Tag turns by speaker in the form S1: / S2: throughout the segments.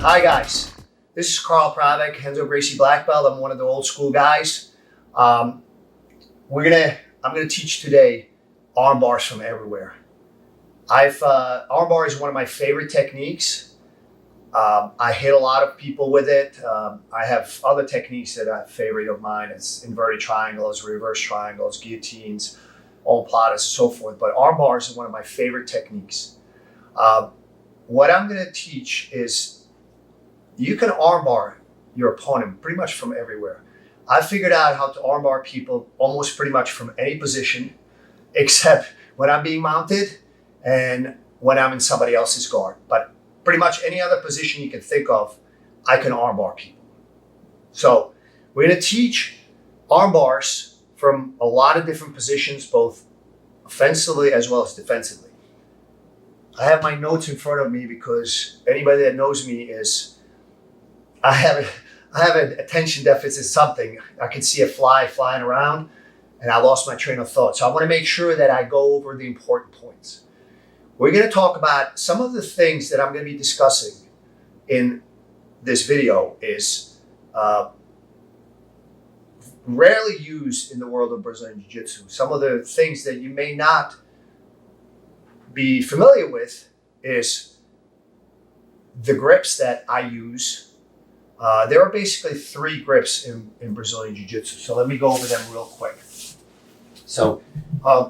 S1: Hi guys, this is Carl Pravik, Renzo Gracie Black Belt. I'm one of the old school guys. I'm gonna teach today arm bars from everywhere. Arm bar is one of my favorite techniques. I hit a lot of people with it. I have other techniques that are favorite of mine. It's inverted triangles, reverse triangles, guillotines, omoplatas, and so forth. But arm bars is one of my favorite techniques. What I'm going to teach is you can armbar your opponent pretty much from everywhere. I figured out how to armbar people almost pretty much from any position, except when I'm being mounted and when I'm in somebody else's guard. But pretty much any other position you can think of, I can armbar people. So we're going to teach arm bars from a lot of different positions, both offensively as well as defensively. I have my notes in front of me because anybody that knows me is I have an attention deficit something. I can see a fly flying around and I lost my train of thought. So I want to make sure that I go over the important points. We're going to talk about some of the things that I'm going to be discussing in this video is rarely used in the world of Brazilian Jiu-Jitsu. Some of the things that you may not be familiar with is the grips that I use. There are basically 3 grips in Brazilian Jiu-Jitsu. So let me go over them real quick. So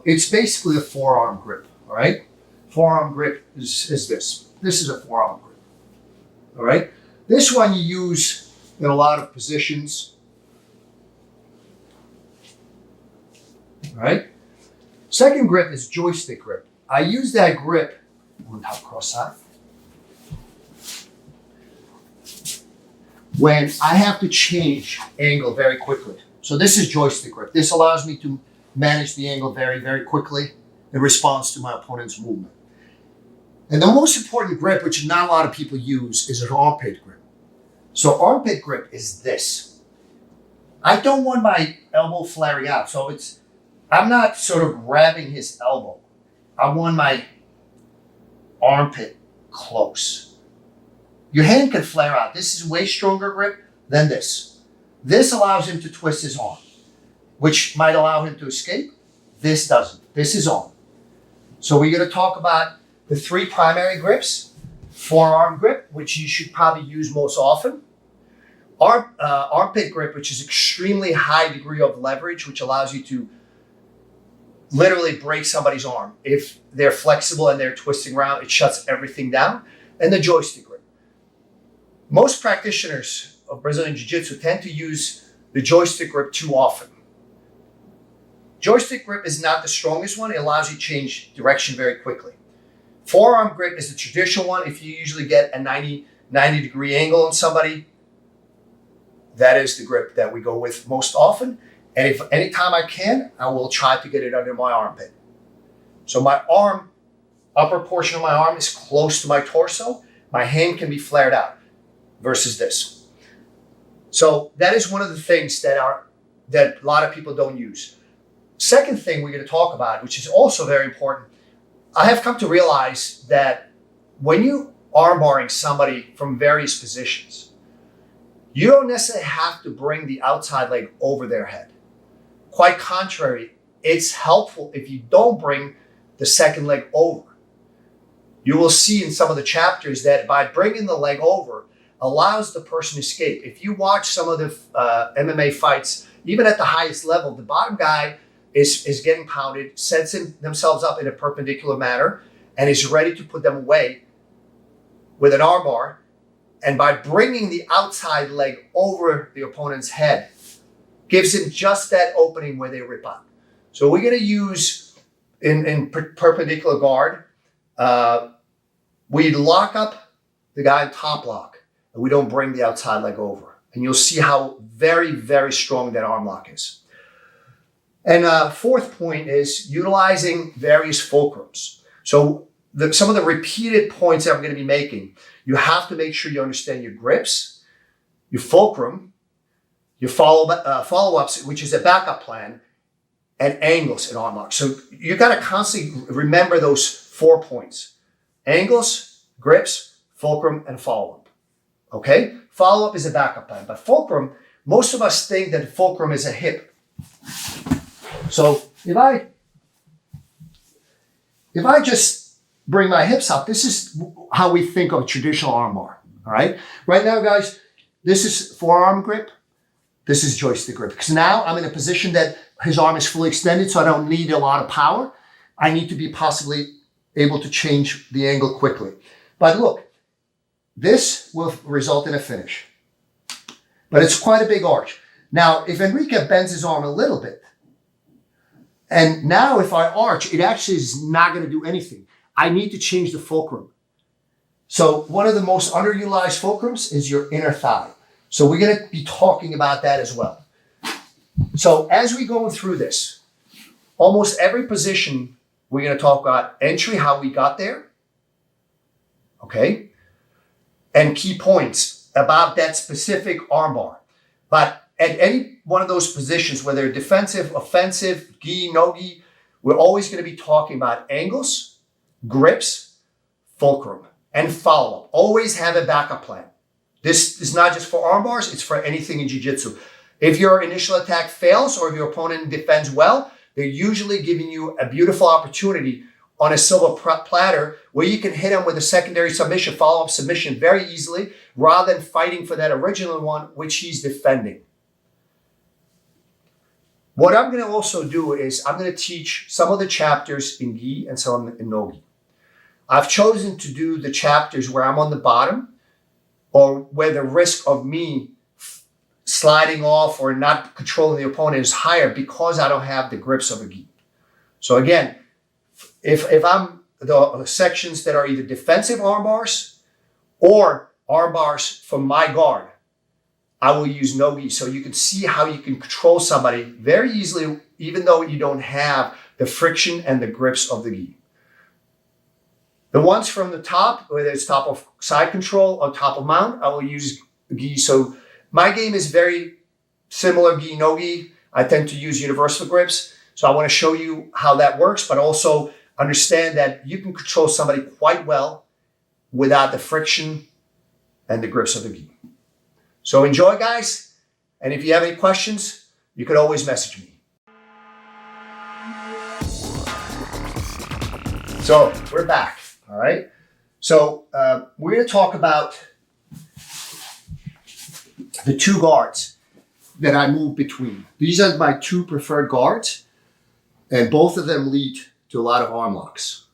S1: it's basically a forearm grip, all right? Forearm grip is this. This is a forearm grip, all right? This one you use in a lot of positions, all right? Second grip is joystick grip. I use that grip on top cross side when I have to change angle very quickly. So this is joystick grip. This allows me to manage the angle very, very quickly in response to my opponent's movement. And the most important grip, which not a lot of people use, is an armpit grip. So armpit grip is this. I don't want my elbow flaring out. So I'm not sort of grabbing his elbow. I want my armpit close. Your hand can flare out. This is way stronger grip than this. This allows him to twist his arm, which might allow him to escape. This doesn't. This is on. So we're going to talk about the 3 primary grips. Forearm grip, which you should probably use most often. Armpit grip, which is extremely high degree of leverage, which allows you to literally break somebody's arm. If they're flexible and they're twisting around, it shuts everything down. And the joystick grip. Most practitioners of Brazilian Jiu-Jitsu tend to use the joystick grip too often. Joystick grip is not the strongest one. It allows you to change direction very quickly. Forearm grip is the traditional one. If you usually get a 90 degree angle on somebody, that is the grip that we go with most often. And if anytime I can, I will try to get it under my armpit. So my arm, upper portion of my arm is close to my torso. My hand can be flared out versus this. So that is one of the things that a lot of people don't use. Second thing we're going to talk about, which is also very important, I have come to realize that when you arm barring somebody from various positions, you don't necessarily have to bring the outside leg over their head. Quite contrary, it's helpful if you don't bring the second leg over. You will see in some of the chapters that by bringing the leg over allows the person to escape. If you watch some of the MMA fights, even at the highest level, the bottom guy is getting pounded, sets themselves up in a perpendicular manner, and is ready to put them away with an armbar. And by bringing the outside leg over the opponent's head, gives him just that opening where they rip out. So we're going to use, in perpendicular guard, we lock up the guy in top lock, and we don't bring the outside leg over. And you'll see how very, very strong that arm lock is. And fourth point is utilizing various fulcrums. So some of the repeated points that I'm going to be making, you have to make sure you understand your grips, your fulcrum, your follow-ups, which is a backup plan, and angles in arm lock. So you got to constantly remember those 4 points: angles, grips, fulcrum, and follow-up. Okay? Follow-up is a backup plan. But fulcrum, most of us think that fulcrum is a hip. So if I just bring my hips up, this is how we think of a traditional armbar. All right? Right now, guys, this is forearm grip. This is joystick grip. Because now I'm in a position that his arm is fully extended, so I don't need a lot of power. I need to be possibly able to change the angle quickly. But look, this will result in a finish. But it's quite a big arch. Now, if Enrique bends his arm a little bit, and now if I arch, it actually is not going to do anything. I need to change the fulcrum. So one of the most underutilized fulcrums is your inner thigh. So we're going to be talking about that as well. So as we go through this, almost every position, we're going to talk about entry, how we got there, okay? And key points about that specific armbar. But at any one of those positions, whether defensive, offensive, gi, no gi, we're always going to be talking about angles, grips, fulcrum, and follow-up. Always have a backup plan. This is not just for arm bars, it's for anything in jiu-jitsu. If your initial attack fails or if your opponent defends well, they're usually giving you a beautiful opportunity on a silver platter where you can hit them with a secondary submission, follow-up submission very easily, rather than fighting for that original one, which he's defending. What I'm going to also do is I'm going to teach some of the chapters in gi and some in no gi. I've chosen to do the chapters where I'm on the bottom or where the risk of me sliding off or not controlling the opponent is higher because I don't have the grips of a gi. So again, if I'm the sections that are either defensive arm bars or arm bars from my guard, I will use no gi. So you can see how you can control somebody very easily, even though you don't have the friction and the grips of the gi. The ones from the top, whether it's top of side control or top of mount, I will use gi. So my game is very similar gi, no gi. I tend to use universal grips. So I want to show you how that works, but also understand that you can control somebody quite well without the friction and the grips of the gi. So enjoy, guys. And if you have any questions, you could always message me. So we're back. All right. So we're going to talk about the two guards that I move between. These are my two preferred guards, and both of them lead to a lot of arm locks.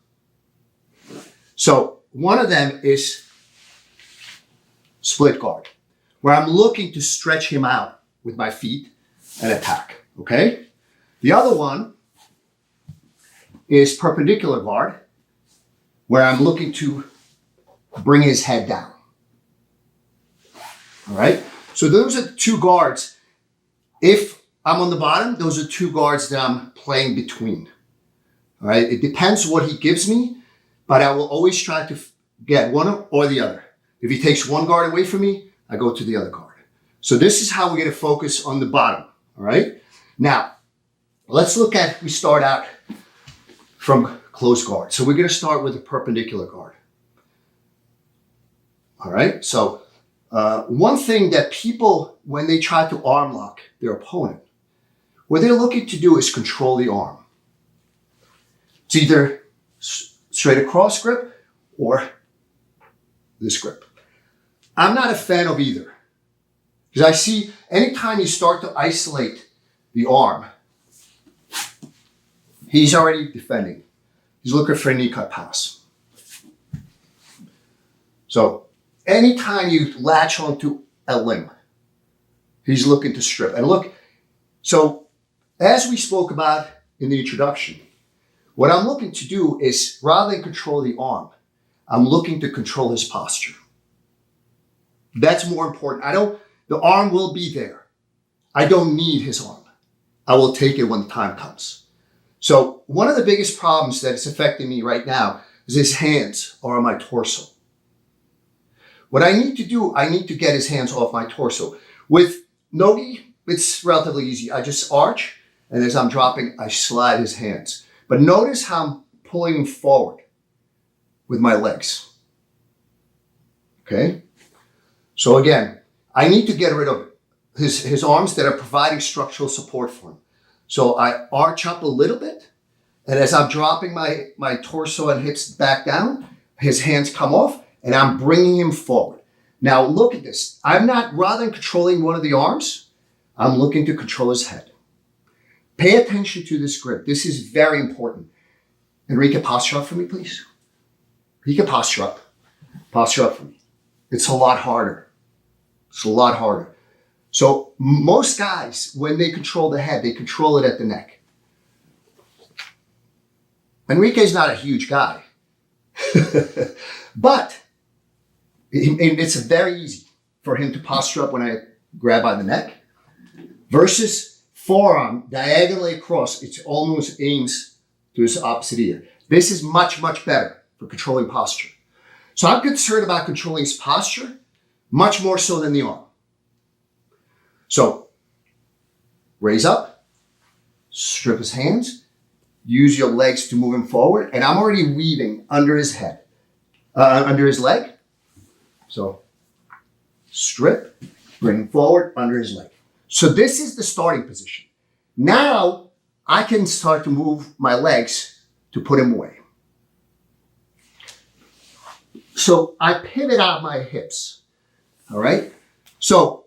S1: So one of them is split guard, where I'm looking to stretch him out with my feet and attack. Okay. The other one is perpendicular guard, where I'm looking to bring his head down. All right. So those are two guards. If I'm on the bottom, those are two guards that I'm playing between. All right. It depends what he gives me, but I will always try to get one or the other. If he takes one guard away from me, I go to the other guard. So this is how we're going to focus on the bottom. All right. Now, let's look at, we start out from close guard. So we're going to start with a perpendicular guard. All right. So one thing that people, when they try to arm lock their opponent, what they're looking to do is control the arm. It's either straight across grip or this grip. I'm not a fan of either, because I see anytime you start to isolate the arm, he's already defending. He's looking for a knee cut pass. So anytime you latch onto a limb, he's looking to strip. And look, so as we spoke about in the introduction, what I'm looking to do is, rather than control the arm, I'm looking to control his posture. That's more important. The arm will be there. I don't need his arm. I will take it when the time comes. So one of the biggest problems that is affecting me right now is his hands are on my torso. What I need to do, I need to get his hands off my torso. With no-gi, it's relatively easy. I just arch, and as I'm dropping, I slide his hands. But notice how I'm pulling him forward with my legs. Okay? So again, I need to get rid of his arms that are providing structural support for him. So I arch up a little bit, and as I'm dropping my torso and hips back down, his hands come off, and I'm bringing him forward. Now look at this. I'm not, rather than controlling one of the arms, I'm looking to control his head. Pay attention to this grip. This is very important. Enrique, posture up for me, please. He can posture up. Posture up for me. It's a lot harder. It's a lot harder. So most guys, when they control the head, they control it at the neck. Enrique's not a huge guy. But it's very easy for him to posture up when I grab by the neck versus forearm diagonally across. It almost aims to his opposite ear. This is much, much better for controlling posture. So I'm concerned about controlling his posture much more so than the arm. So raise up, strip his hands, use your legs to move him forward, and I'm already weaving under his head, under his leg. So strip, bring him forward, under his leg. So this is the starting position. Now I can start to move my legs to put him away. So I pivot out my hips, all right? So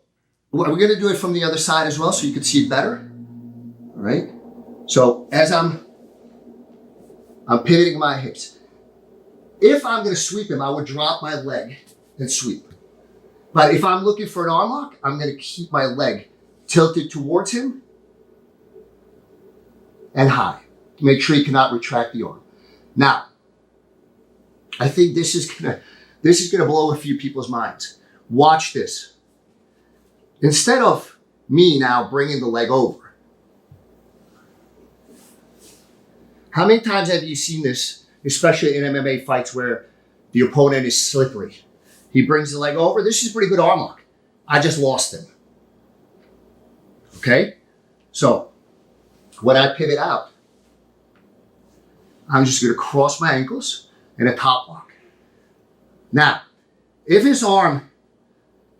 S1: we're gonna do it from the other side as well so you can see it better, all right? So as I'm pivoting my hips. If I'm gonna sweep him, I would drop my leg and sweep. But if I'm looking for an arm lock, I'm gonna keep my leg tilted towards him and high. Make sure he cannot retract the arm. Now, I think this is gonna blow a few people's minds. Watch this. Instead of me now bringing the leg over, how many times have you seen this, especially in MMA fights where the opponent is slippery? He brings the leg over. This is a pretty good arm lock. I just lost him. Okay? So when I pivot out, I'm just going to cross my ankles and a top lock. Now, if his arm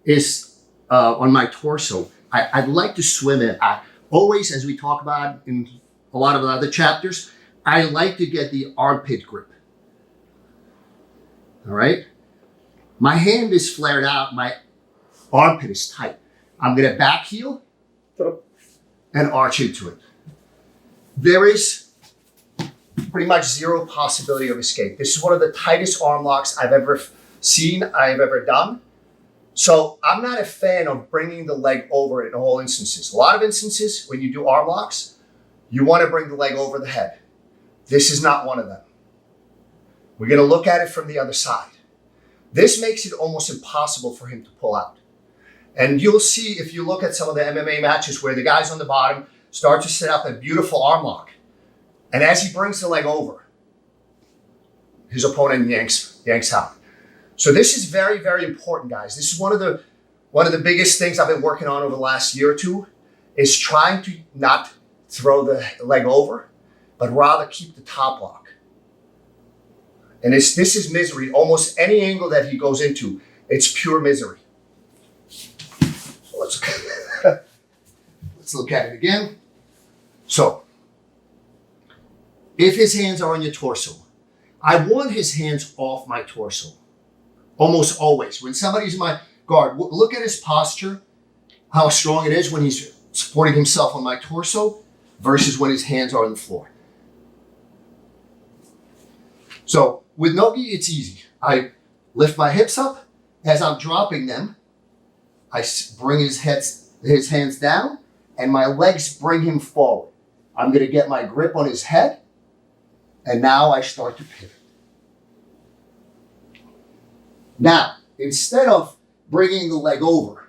S1: is on my torso, I'd like to swim it. I always, as we talk about in a lot of the other chapters, I like to get the armpit grip. All right? My hand is flared out. My armpit is tight. I'm going to back heel and arch into it. There is pretty much zero possibility of escape. This is one of the tightest arm locks I've ever seen, I've ever done. So I'm not a fan of bringing the leg over in all instances. A lot of instances, when you do arm locks, you want to bring the leg over the head. This is not one of them. We're going to look at it from the other side. This makes it almost impossible for him to pull out. And you'll see if you look at some of the MMA matches where the guys on the bottom start to set up a beautiful arm lock. And as he brings the leg over, his opponent yanks out. So this is very, very important, guys. This is one of the biggest things I've been working on over the last year or two, is trying to not throw the leg over, but rather keep the top lock. And this is misery. Almost any angle that he goes into, it's pure misery. So let's look at it again. So, if his hands are on your torso, I want his hands off my torso. Almost always. When somebody's in my guard, look at his posture, how strong it is when he's supporting himself on my torso versus when his hands are on the floor. So, with Nogi, it's easy. I lift my hips up. As I'm dropping them, I bring his hands down, and my legs bring him forward. I'm going to get my grip on his head, and now I start to pivot. Now, instead of bringing the leg over,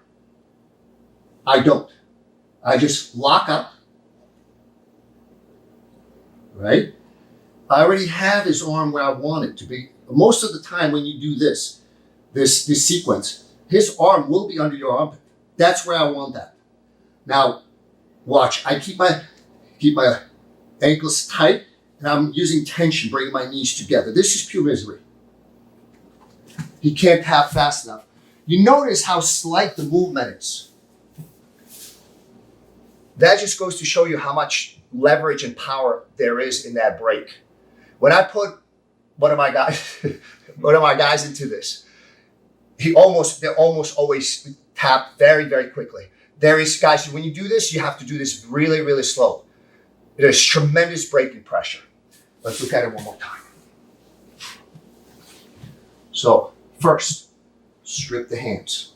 S1: I don't. I just lock up, right? I already have his arm where I want it to be. Most of the time when you do this sequence, his arm will be under your armpit. That's where I want that. Now, watch. I keep my ankles tight, and I'm using tension, bringing my knees together. This is pure misery. He can't tap fast enough. You notice how slight the movement is. That just goes to show you how much leverage and power there is in that break. When I put one of my guys into this, they almost always tap very, very quickly. There is, guys, when you do this, you have to do this really, really slow. There's tremendous breaking pressure. Let's look at it one more time. So first, strip the hands.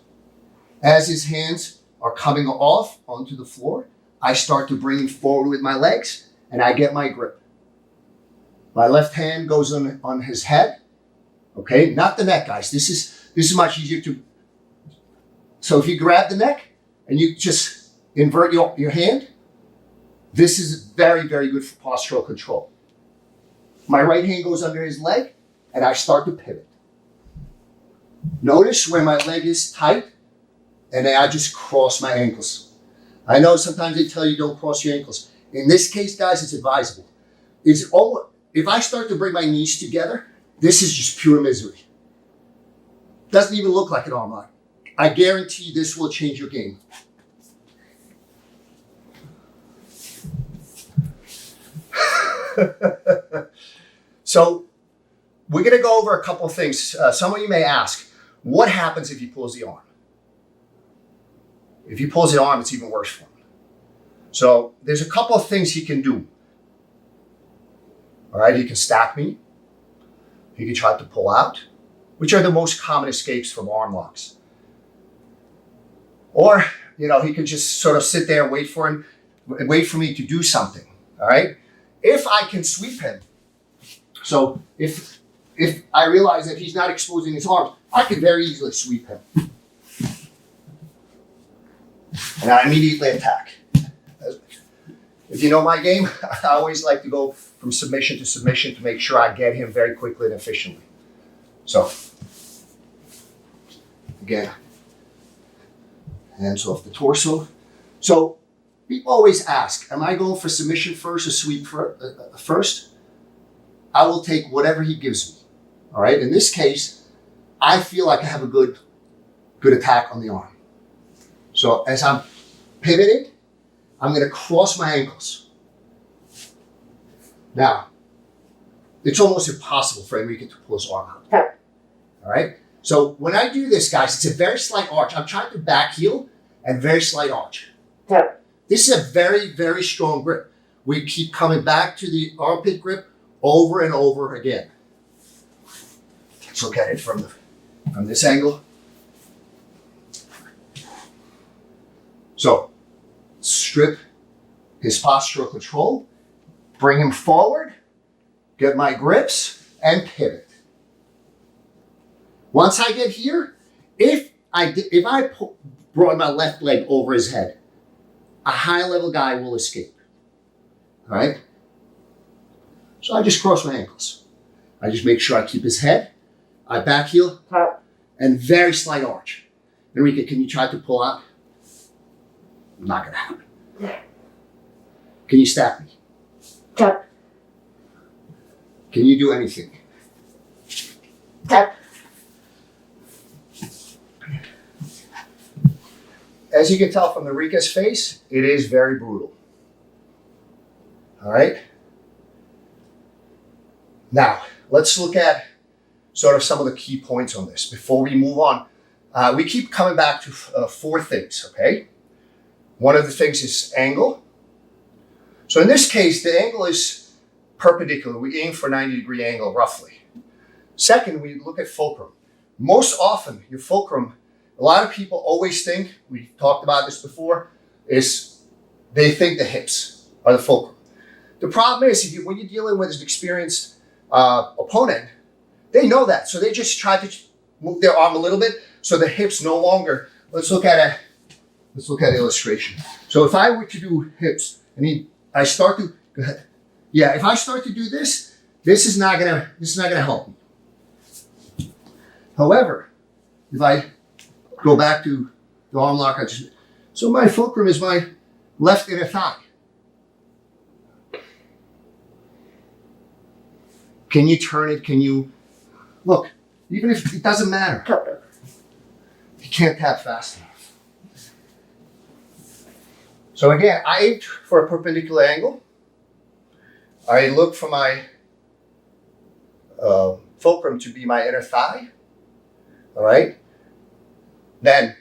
S1: As his hands are coming off onto the floor, I start to bring him forward with my legs and I get my grip. My left hand goes on his head. Okay, not the neck, guys. This is much easier to. So if you grab the neck and you just invert your hand, this is very, very good for postural control. My right hand goes under his leg and I start to pivot. Notice where my leg is tight and then I just cross my ankles. I know sometimes they tell you don't cross your ankles. In this case, guys, it's advisable. If I start to bring my knees together, this is just pure misery. Doesn't even look like an arm lock. I guarantee this will change your game. So we're going to go over a couple of things. Some of you may ask, what happens if he pulls the arm? If he pulls the arm, it's even worse for him. So there's a couple of things he can do. All right, he can stack me. He can try to pull out, which are the most common escapes from arm locks. Or, he can just sort of sit there and wait for me to do something. All right. If I can sweep him, so if I realize that he's not exposing his arms, I can very easily sweep him. And I immediately attack. If you know my game, I always like to go from submission to submission to make sure I get him very quickly and efficiently. So, again, hands off the torso. So, people always ask, am I going for submission first or sweep first? I will take whatever he gives me. All right. In this case, I feel like I have a good attack on the arm. So as I'm pivoting, I'm going to cross my ankles. Now, it's almost impossible for Enrique to pull his arm out. All right. So when I do this, guys, it's a very slight arch. I'm trying to back heel and very slight arch. This is a very, very strong grip. We keep coming back to the armpit grip over and over again. Let's look at it from this angle. So, strip his postural control, bring him forward, get my grips, and pivot. Once I get here, if I brought my left leg over his head, a high-level guy will escape. All right? So I just cross my ankles. I just make sure I keep his head. I back heel and very slight arch. Enrique, can you try to pull out? Not going to happen. Can you stack me?
S2: Tap.
S1: Can you do anything?
S2: Tap.
S1: As you can tell from Enrique's face, it is very brutal. All right? Now, let's look at sort of some of the key points on this. Before we move on, we keep coming back to 4 things, okay? One of the things is angle. So in this case, the angle is perpendicular. We aim for 90-degree angle, roughly. Second, we look at fulcrum. Most often, your fulcrum, a lot of people always think, we talked about this before, is they think the hips are the fulcrum. The problem is, when you're dealing with an experienced opponent, they know that. So they just try to move their arm a little bit so the hips no longer. Let's look at an illustration. So if I were to do hips, I start to, go ahead. Yeah, if I start to do this, this is not gonna help me. However, if I go back to the arm lock, so my fulcrum is my left inner thigh. Can you turn it? Can you look? Even if it doesn't matter. can't tap fast enough. So again, I aim for a perpendicular angle. I look for my fulcrum to be my inner thigh. All right. Then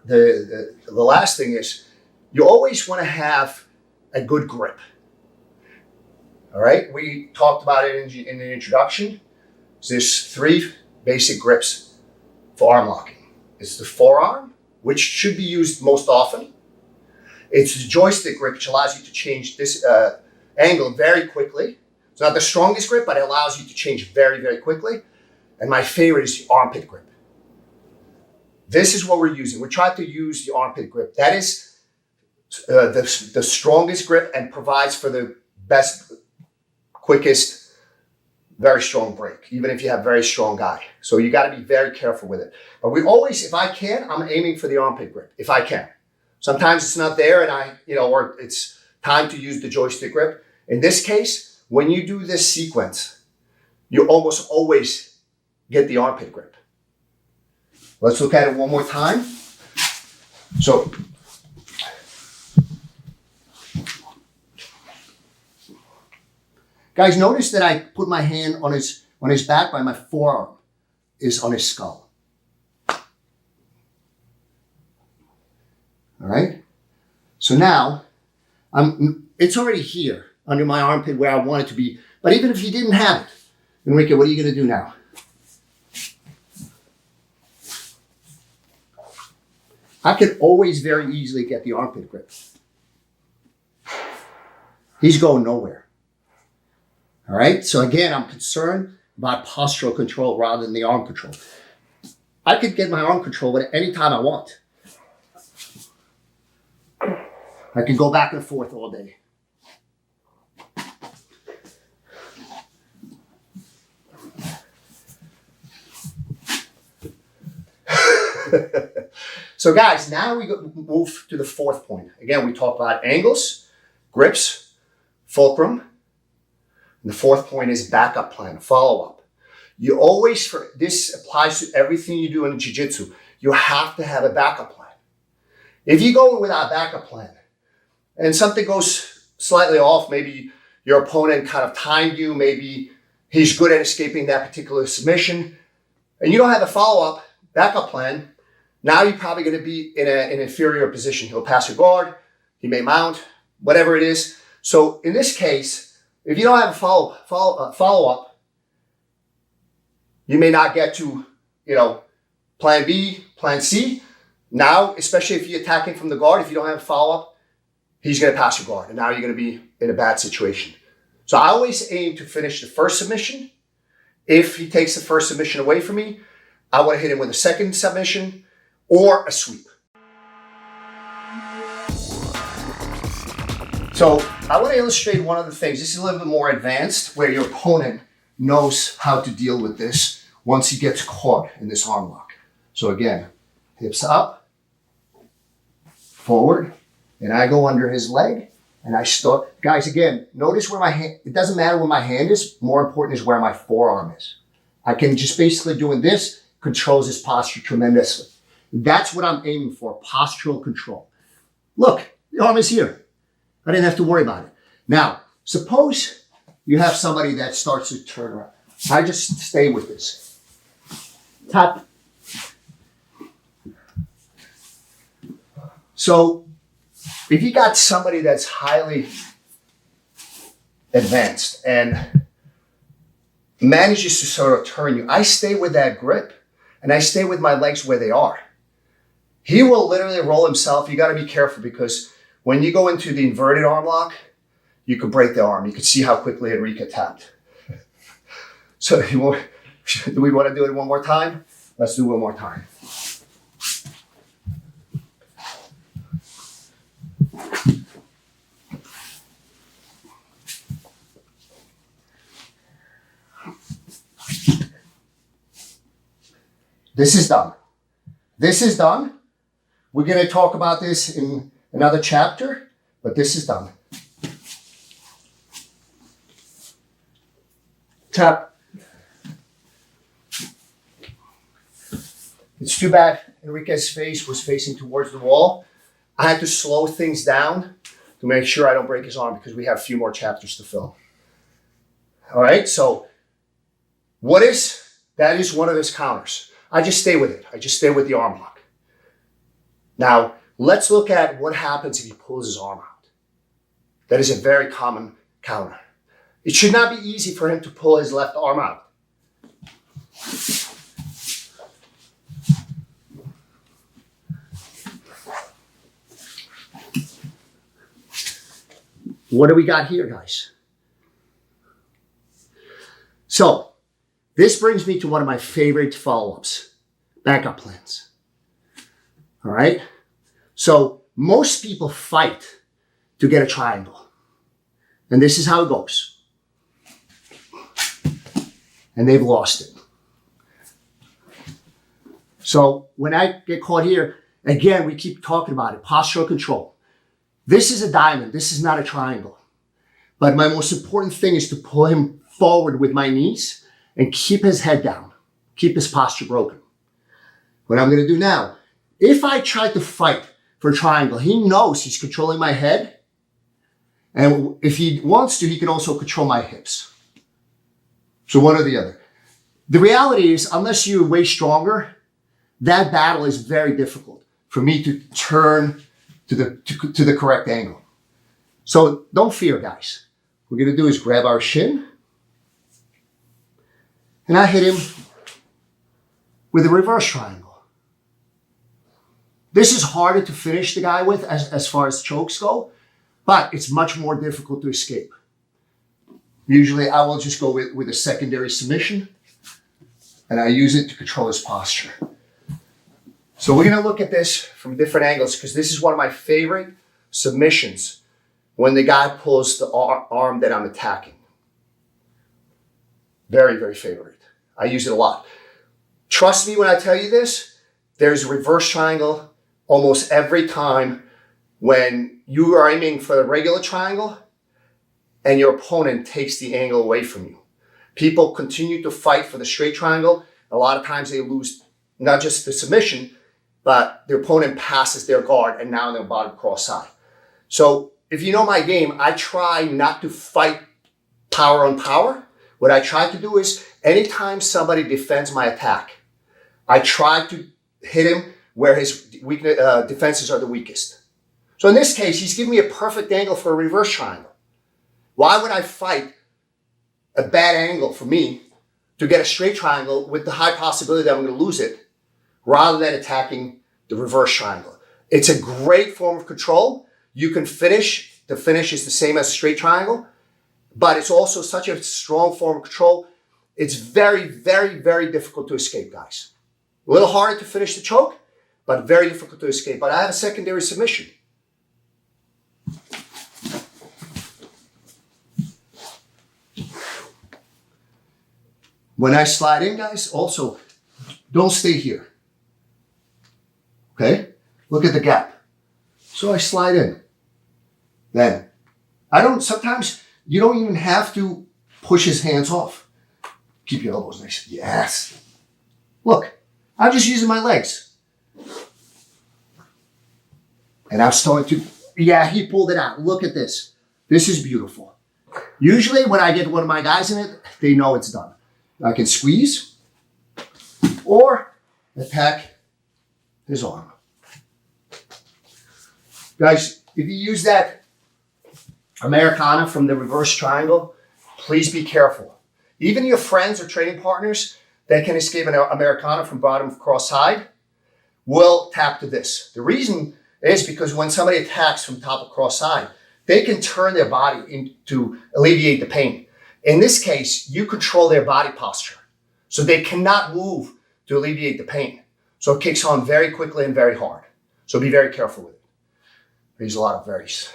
S1: the last thing is you always want to have a good grip. All right. We talked about it in the introduction. So there's 3 basic grips for arm locking. It's the forearm, which should be used most often. It's the joystick grip, which allows you to change this angle very quickly. It's not the strongest grip, but it allows you to change very, very quickly. And my favorite is the armpit grip. This is what we're using. We try to use the armpit grip. That is the strongest grip and provides for the best, quickest, very strong break, even if you have a very strong guy. So you got to be very careful with it. But we always, if I can, I'm aiming for the armpit grip, if I can. Sometimes it's not there and or it's time to use the joystick grip. In this case, when you do this sequence, you almost always get the armpit grip. Let's look at it one more time. So, guys, notice that I put my hand on his back, but my forearm is on his skull. All right. So now it's already here under my armpit where I want it to be. But even if you didn't have it, Enrique, what are you going to do now? I can always very easily get the armpit grip. He's going nowhere. All right. So again, I'm concerned about postural control rather than the arm control. I could get my arm control at any time I want. I can go back and forth all day. So guys, now we move to the 4th point. Again, we talked about angles, grips, fulcrum. And the 4th point is backup plan, follow-up. You always, this applies to everything you do in jiu-jitsu, you have to have a backup plan. If you go without a backup plan and something goes slightly off, maybe your opponent kind of timed you, maybe he's good at escaping that particular submission, and you don't have a follow-up backup plan, now you're probably going to be in an inferior position. He'll pass your guard, he may mount, whatever it is. So in this case, if you don't have a follow-up, you may not get to, plan B, plan C. Now, especially if you're attacking from the guard, if you don't have a follow-up, he's going to pass your guard. And now you're going to be in a bad situation. So I always aim to finish the first submission. If he takes the first submission away from me, I want to hit him with a second submission or a sweep. So I want to illustrate one of the things. This is a little bit more advanced where your opponent knows how to deal with this once he gets caught in this arm lock. So again, hips up, forward, and I go under his leg and I start. Guys, again, notice where my hand, it doesn't matter where my hand is. More important is where my forearm is. I can just basically doing this controls his posture tremendously. That's what I'm aiming for, postural control. Look, the arm is here. I didn't have to worry about it. Now, suppose you have somebody that starts to turn around. I just stay with this.
S2: tap,
S1: So if you got somebody that's highly advanced and manages to sort of turn you, I stay with that grip and I stay with my legs where they are. He will literally roll himself. You got to be careful because when you go into the inverted arm lock, you could break the arm. You could see how quickly Enrique tapped. So do we want to do it one more time? Let's do it one more time. This is done. This is done. We're going to talk about this in another chapter, but this is done.
S2: tap,
S1: It's too bad Enrique's face was facing towards the wall. I had to slow things down to make sure I don't break his arm because we have a few more chapters to fill. All right, so that is one of his counters. I just stay with it. I just stay with the arm lock. Now, let's look at what happens if he pulls his arm out. That is a very common counter. It should not be easy for him to pull his left arm out. What do we got here, guys? So, this brings me to one of my favorite follow-ups, backup plans. All right? So, most people fight to get a triangle. And this is how it goes. And they've lost it. So, when I get caught here, again, we keep talking about it, postural control. This is a diamond. This is not a triangle. But my most important thing is to pull him forward with my knees and keep his head down. Keep his posture broken. What I'm going to do now, if I try to fight for a triangle, he knows he's controlling my head. And if he wants to, he can also control my hips. So one or the other. The reality is, unless you're way stronger, that battle is very difficult for me to turn to the correct angle. So don't fear, guys. What we're going to do is grab our shin. And I hit him with a reverse triangle. This is harder to finish the guy with as far as chokes go, but it's much more difficult to escape. Usually I will just go with a secondary submission, and I use it to control his posture. So we're going to look at this from different angles because this is one of my favorite submissions when the guy pulls the arm that I'm attacking. Very, very favorite. I use it a lot. Trust me when I tell you this, there's a reverse triangle almost every time when you are aiming for a regular triangle and your opponent takes the angle away from you. People continue to fight for the straight triangle. A lot of times they lose not just the submission, but their opponent passes their guard and now they're bottom cross side. So if you know my game, I try not to fight power on power. What I try to do is anytime somebody defends my attack, I try to hit him where his defenses are the weakest. So in this case, he's giving me a perfect angle for a reverse triangle. Why would I fight a bad angle for me to get a straight triangle with the high possibility that I'm going to lose it rather than attacking the reverse triangle? It's a great form of control. You can finish. The finish is the same as a straight triangle, but it's also such a strong form of control. It's very, very, very difficult to escape, guys. A little harder to finish the choke, but very difficult to escape. But I have a secondary submission. When I slide in, guys, also don't stay here. Okay? Look at the gap. So I slide in. Then sometimes you don't even have to push his hands off. Keep your elbows nice. Yes. Look, I'm just using my legs. And I'm starting to, yeah, he pulled it out. Look at this. This is beautiful. Usually when I get one of my guys in it, they know it's done. I can squeeze or attack his arm. Guys, if you use that Americana from the reverse triangle, please be careful. Even your friends or training partners that can escape an Americana from bottom cross side will tap to this. The reason is because when somebody attacks from top of cross side, they can turn their body in to alleviate the pain. In this case, you control their body posture. So they cannot move to alleviate the pain. So it kicks on very quickly and very hard. So be very careful with it. There's a lot of varies.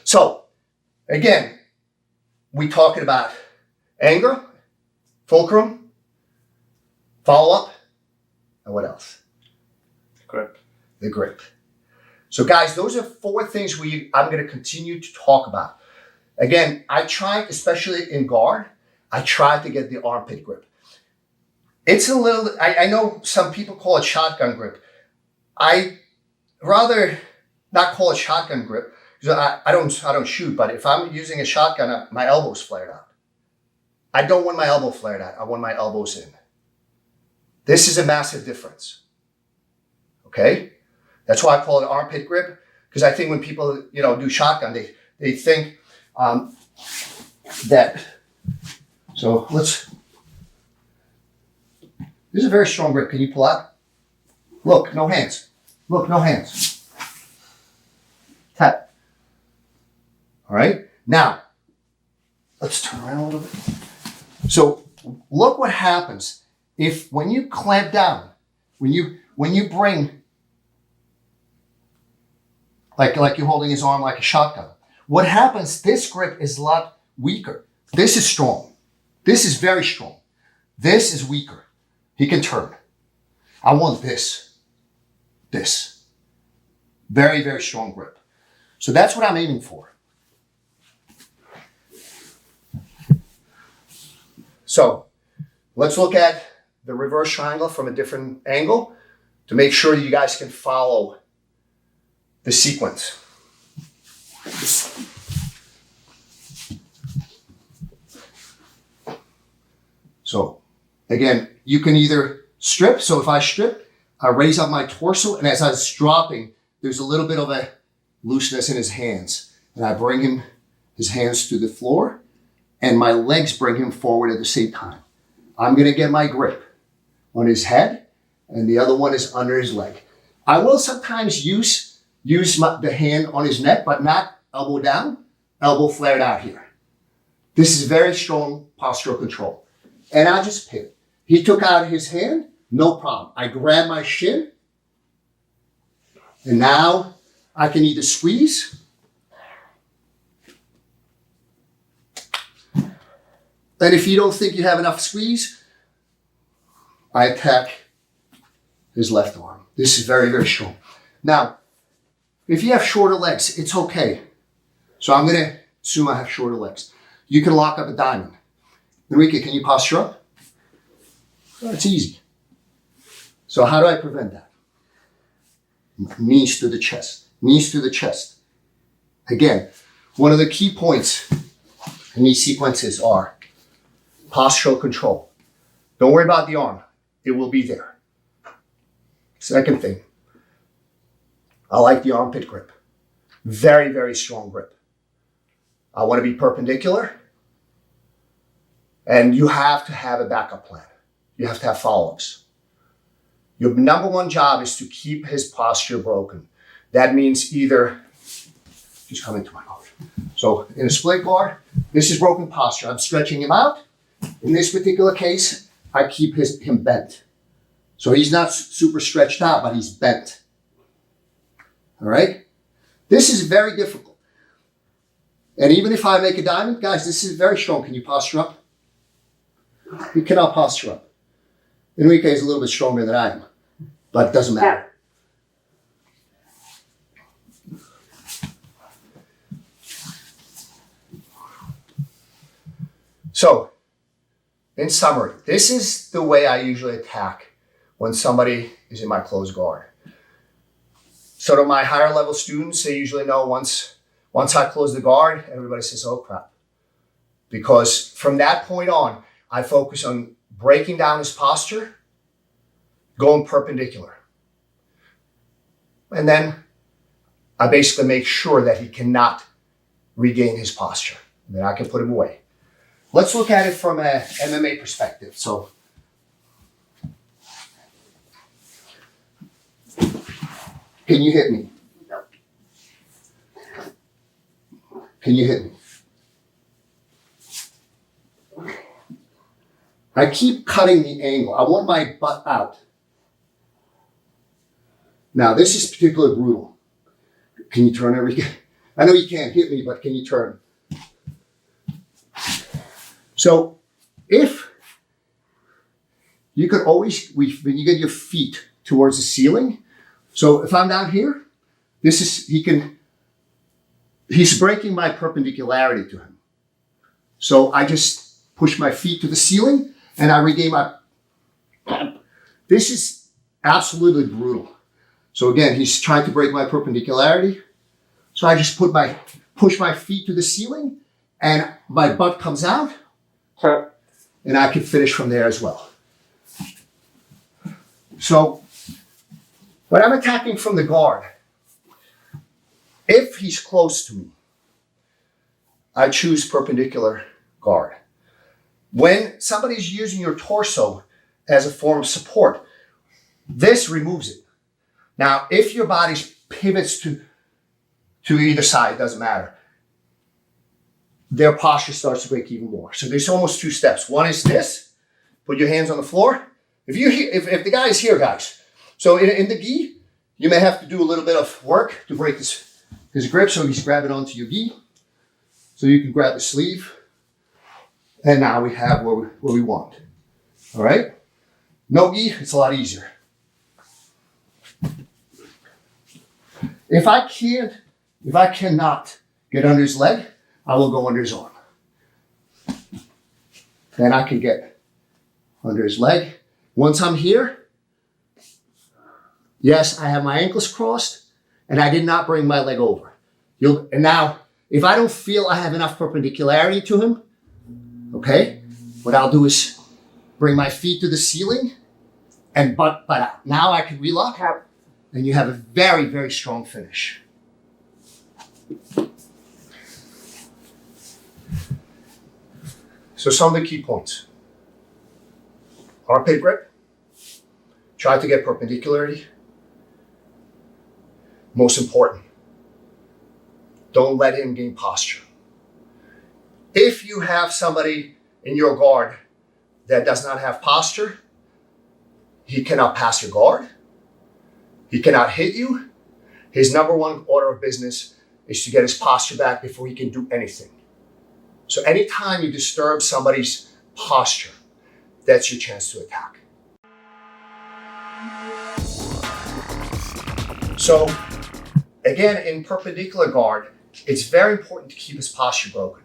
S1: So, again, we talking about anger, fulcrum, follow-up, and what else?
S3: Grip.
S1: The grip. So guys, those are 4 things I'm going to continue to talk about. Again, I try, especially in guard, I try to get the armpit grip. It's a little, I know some people call it shotgun grip. I rather not call it shotgun grip because I don't shoot, but if I'm using a shotgun, my elbow's flared out. I don't want my elbow flared out. I want my elbows in. This is a massive difference. Okay? That's why I call it armpit grip, because I think when people, do shotgun, they think that, so this is a very strong grip. Can you pull out? Look, no hands. Look, no hands.
S2: Tap.
S1: All right? Now, let's turn around a little bit. So look what happens when you clamp down, when you bring, like you're holding his arm like a shotgun. What happens, this grip is a lot weaker. This is strong. This is very strong. This is weaker. He can turn. I want this. This. Very, very strong grip. So that's what I'm aiming for. So let's look at the reverse triangle from a different angle to make sure you guys can follow the sequence. So again, you can either strip. So if I strip, I raise up my torso, and as I was dropping, there's a little bit of a looseness in his hands. And I bring his hands to the floor, and my legs bring him forward at the same time. I'm gonna get my grip on his head, and the other one is under his leg. I will sometimes use the hand on his neck, but not elbow down, elbow flared out here. This is very strong postural control. And I just pivot. He took out his hand, no problem. I grab my shin, and now I can either squeeze, and if you don't think you have enough squeeze, I attack his left arm. This is very, very strong. Now, if you have shorter legs, it's okay. So I'm gonna assume I have shorter legs. You can lock up a diamond. Enrique, can you posture up? Well, it's easy. So how do I prevent that? Knees to the chest. Knees to the chest. Again, one of the key points in these sequences are postural control. Don't worry about the arm. It will be there. Second thing, I like the armpit grip. Very, very strong grip. I want to be perpendicular. And you have to have a backup plan. You have to have follow-ups. Your number one job is to keep his posture broken. That means either, just come into my guard. So in a split guard, this is broken posture. I'm stretching him out. In this particular case, I keep him bent. So he's not super stretched out, but he's bent. All right? This is very difficult. And even if I make a diamond, guys, this is very strong. Can you posture up? You cannot posture up. Enrique is a little bit stronger than I am, but it doesn't matter. So, in summary, this is the way I usually attack when somebody is in my closed guard. So to my higher level students, they usually know once I close the guard, everybody says, oh crap. Because from that point on, I focus on breaking down his posture, going perpendicular. And then I basically make sure that he cannot regain his posture. And then I can put him away. Let's look at it from an MMA perspective. So, can you hit me?
S2: No.
S1: Can you hit me? I keep cutting the angle. I want my butt out. Now, this is particularly brutal. Can you turn Enrique? I know you can't hit me, but can you turn? So, if you could always, when you get your feet towards the ceiling, so if I'm down here, he's breaking my perpendicularity to him. So I just push my feet to the ceiling and I regain This is absolutely brutal. So again, he's trying to break my perpendicularity. So I just push my feet to the ceiling and my butt comes out and I can finish from there as well. So when I'm attacking from the guard, if he's close to me, I choose perpendicular guard. When somebody's using your torso as a form of support, this removes it. Now, if your body pivots to either side, doesn't matter, their posture starts to break even more. So there's almost two steps. One is this, put your hands on the floor. If the guy is here, guys, so in the gi, you may have to do a little bit of work to break his grip, so he's grabbing onto your gi. So you can grab the sleeve. And now we have what we want. All right? No gi, it's a lot easier. If I cannot get under his leg, I will go under his arm. Then I can get under his leg. Once I'm here, yes, I have my ankles crossed and I did not bring my leg over. And now, if I don't feel I have enough perpendicularity to him, okay, what I'll do is bring my feet to the ceiling and butt out. Now I can relock and you have a very, very strong finish. So some of the key points. Armpit grip. Try to get perpendicularity. Most important, don't let him gain posture. If you have somebody in your guard that does not have posture, he cannot pass your guard. He cannot hit you. His number one order of business is to get his posture back before he can do anything. So anytime you disturb somebody's posture, that's your chance to attack. So again, in perpendicular guard, it's very important to keep his posture broken.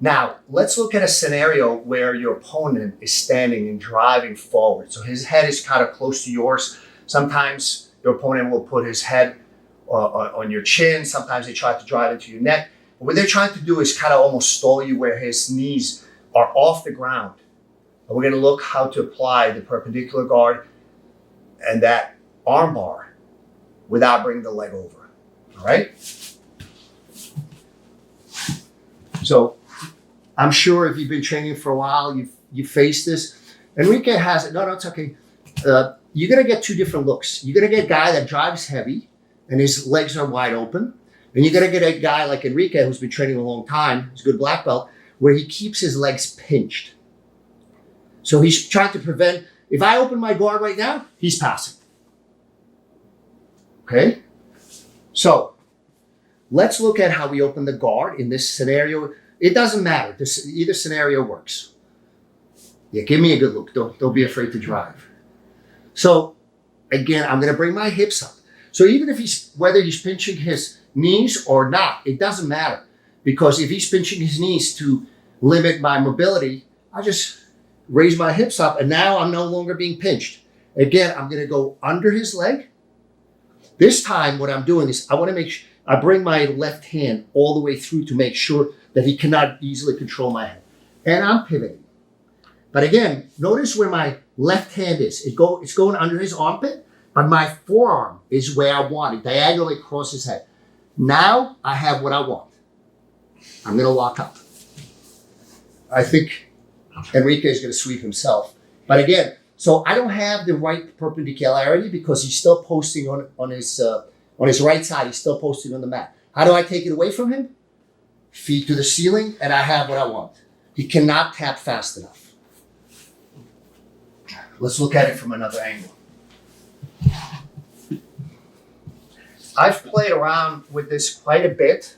S1: Now, let's look at a scenario where your opponent is standing and driving forward. So his head is kind of close to yours. Sometimes your opponent will put his head on your chin. Sometimes they try to drive into your neck. What they're trying to do is kind of almost stall you where his knees are off the ground. And we're going to look how to apply the perpendicular guard and that arm bar without bringing the leg over. All right? So I'm sure if you've been training for a while, you've faced this. Enrique has it. No, it's okay. You're going to get two different looks. You're going to get a guy that drives heavy and his legs are wide open. And you're going to get a guy like Enrique, who's been training a long time, who's a good black belt, where he keeps his legs pinched. So he's trying to prevent, if I open my guard right now, he's passing. Okay? So let's look at how we open the guard in this scenario. It doesn't matter. Either scenario works. Yeah, give me a good look. Don't be afraid to drive. So again, I'm going to bring my hips up. So even if whether he's pinching his knees or not, it doesn't matter. Because if he's pinching his knees to limit my mobility, I just raise my hips up and now I'm no longer being pinched. Again, I'm going to go under his leg. This time what I'm doing is I want to make sure I bring my left hand all the way through to make sure that he cannot easily control my head. And I'm pivoting. But again, notice where my left hand is. It's going under his armpit, but my forearm is where I want it, diagonally across his head. Now I have what I want. I'm going to lock up. I think Enrique is going to sweep himself. But again, so I don't have the right perpendicularity because he's still posting on his right side. He's still posting on the mat. How do I take it away from him? Feet to the ceiling, and I have what I want. He cannot tap fast enough. Let's look at it from another angle. I've played around with this quite a bit.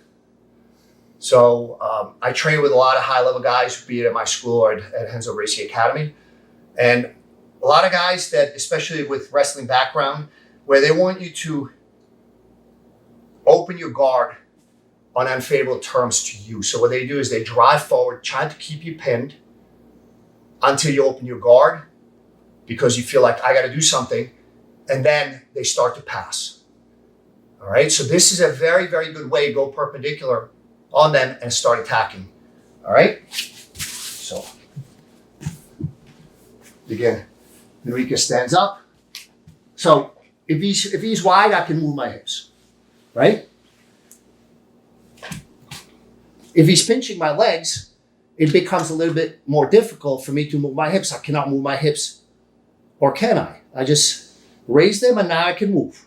S1: So I train with a lot of high-level guys, be it at my school or at Renzo Gracie Academy. And a lot of guys that, especially with wrestling background, where they want you to open your guard on unfavorable terms to you. So what they do is they drive forward, trying to keep you pinned until you open your guard. because you feel like I got to do something, and then they start to pass. All right, so this is a very, very good way to go perpendicular on them and start attacking. All right, so again, Enrique stands up. So if he's wide, I can move my hips, right? If he's pinching my legs, it becomes a little bit more difficult for me to move my hips. I cannot move my hips, or can I? I just raise them and now I can move.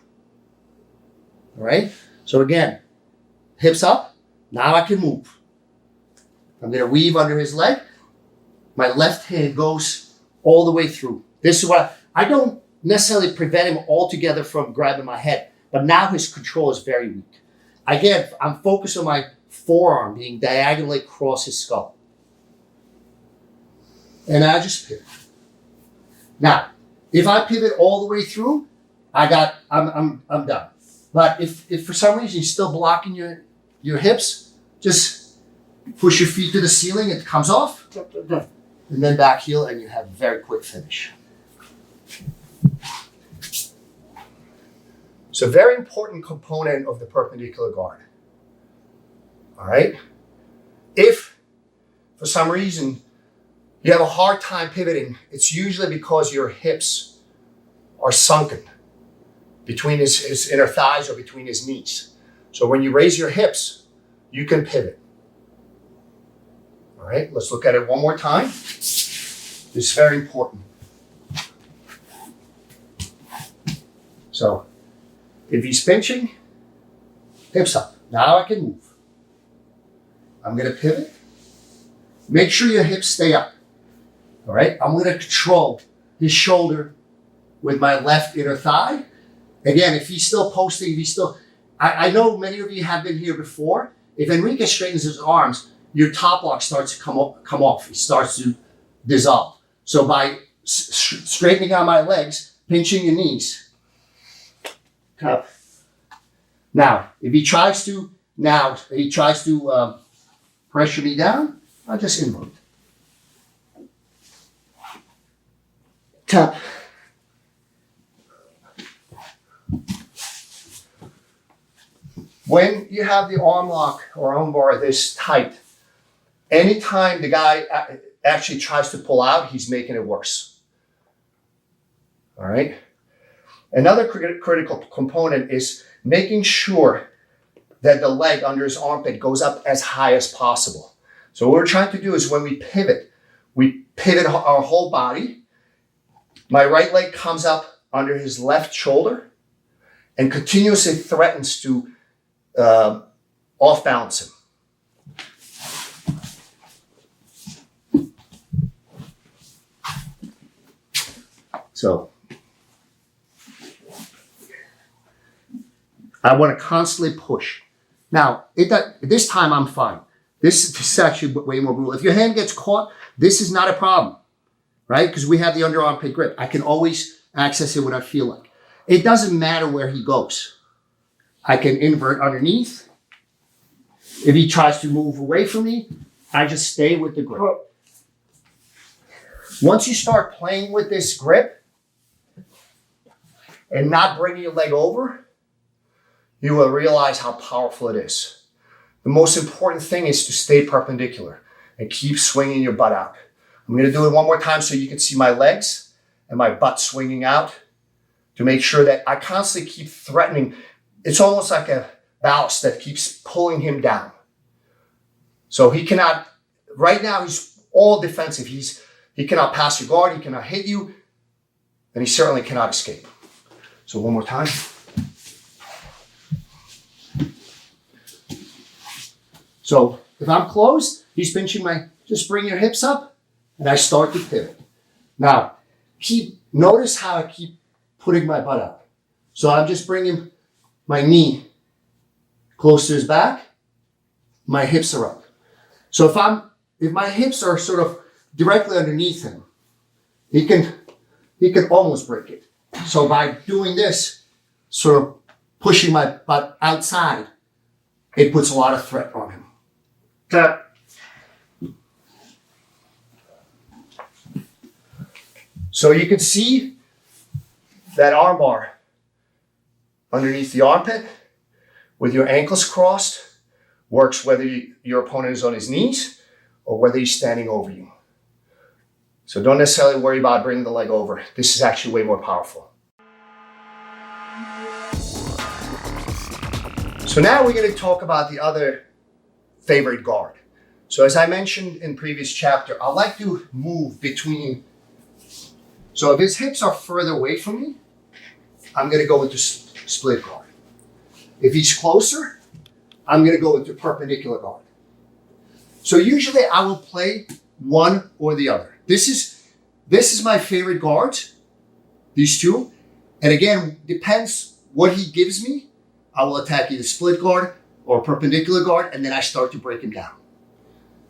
S1: All right? So again, hips up, now I can move. I'm gonna weave under his leg. My left hand goes all the way through. This is what I don't necessarily prevent him altogether from grabbing my head, but now his control is very weak. Again, I'm focused on my forearm being diagonally across his skull. And I just pivot. Now, if I pivot all the way through, I'm done. But if for some reason you're still blocking your hips, just push your feet to the ceiling, it comes off, and then back heel, and you have a very quick finish. It's a very important component of the perpendicular guard. All right? If for some reason you have a hard time pivoting, it's usually because your hips are sunken between his inner thighs or between his knees. So when you raise your hips, you can pivot. All right, let's look at it one more time. This is very important. So if he's pinching, hips up. Now I can move. I'm gonna pivot. Make sure your hips stay up. All right, I'm gonna control his shoulder with my left inner thigh. Again, if he's still posting, if he's still, I know many of you have been here before. If Enrique straightens his arms, your top lock starts to come off. It starts to dissolve. So by straightening out my legs, pinching your knees, up. Now, if he tries to, pressure me down, I'll just invert. Tap. When you have the arm lock or arm bar this tight, anytime the guy actually tries to pull out, he's making it worse. All right? Another critical component is making sure that the leg under his armpit goes up as high as possible. So what we're trying to do is when we pivot our whole body. My right leg comes up under his left shoulder and continuously threatens to off balance him. So I want to constantly push. Now, this time I'm fine. This is actually way more brutal. If your hand gets caught, this is not a problem, right? Because we have the under armpit grip. I can always access it when I feel like. It doesn't matter where he goes. I can invert underneath. If he tries to move away from me, I just stay with the grip. Once you start playing with this grip and not bringing your leg over, you will realize how powerful it is. The most important thing is to stay perpendicular and keep swinging your butt out. I'm going to do it one more time so you can see my legs and my butt swinging out to make sure that I constantly keep threatening. It's almost like a ballast that keeps pulling him down. So he cannot, right now he's all defensive. He cannot pass your guard, he cannot hit you, and he certainly cannot escape. So one more time. So if I'm closed, he's pinching just bring your hips up and I start to pivot. Now, notice how I keep putting my butt out. So I'm just bringing my knee close to his back, my hips are up. So if my hips are sort of directly underneath him, he can almost break it. So by doing this, sort of pushing my butt outside, it puts a lot of threat on him. So you can see that arm bar underneath the armpit with your ankles crossed works whether your opponent is on his knees or whether he's standing over you. So don't necessarily worry about bringing the leg over. This is actually way more powerful. So now we're going to talk about the other favorite guard. So as I mentioned in previous chapter, I like to move between. So if his hips are further away from me, I'm going to go into split guard. If he's closer, I'm going to go into perpendicular guard. So usually I will play one or the other. This is my favorite guards, these two. And again, depends what he gives me. I will attack either split guard or perpendicular guard, and then I start to break him down.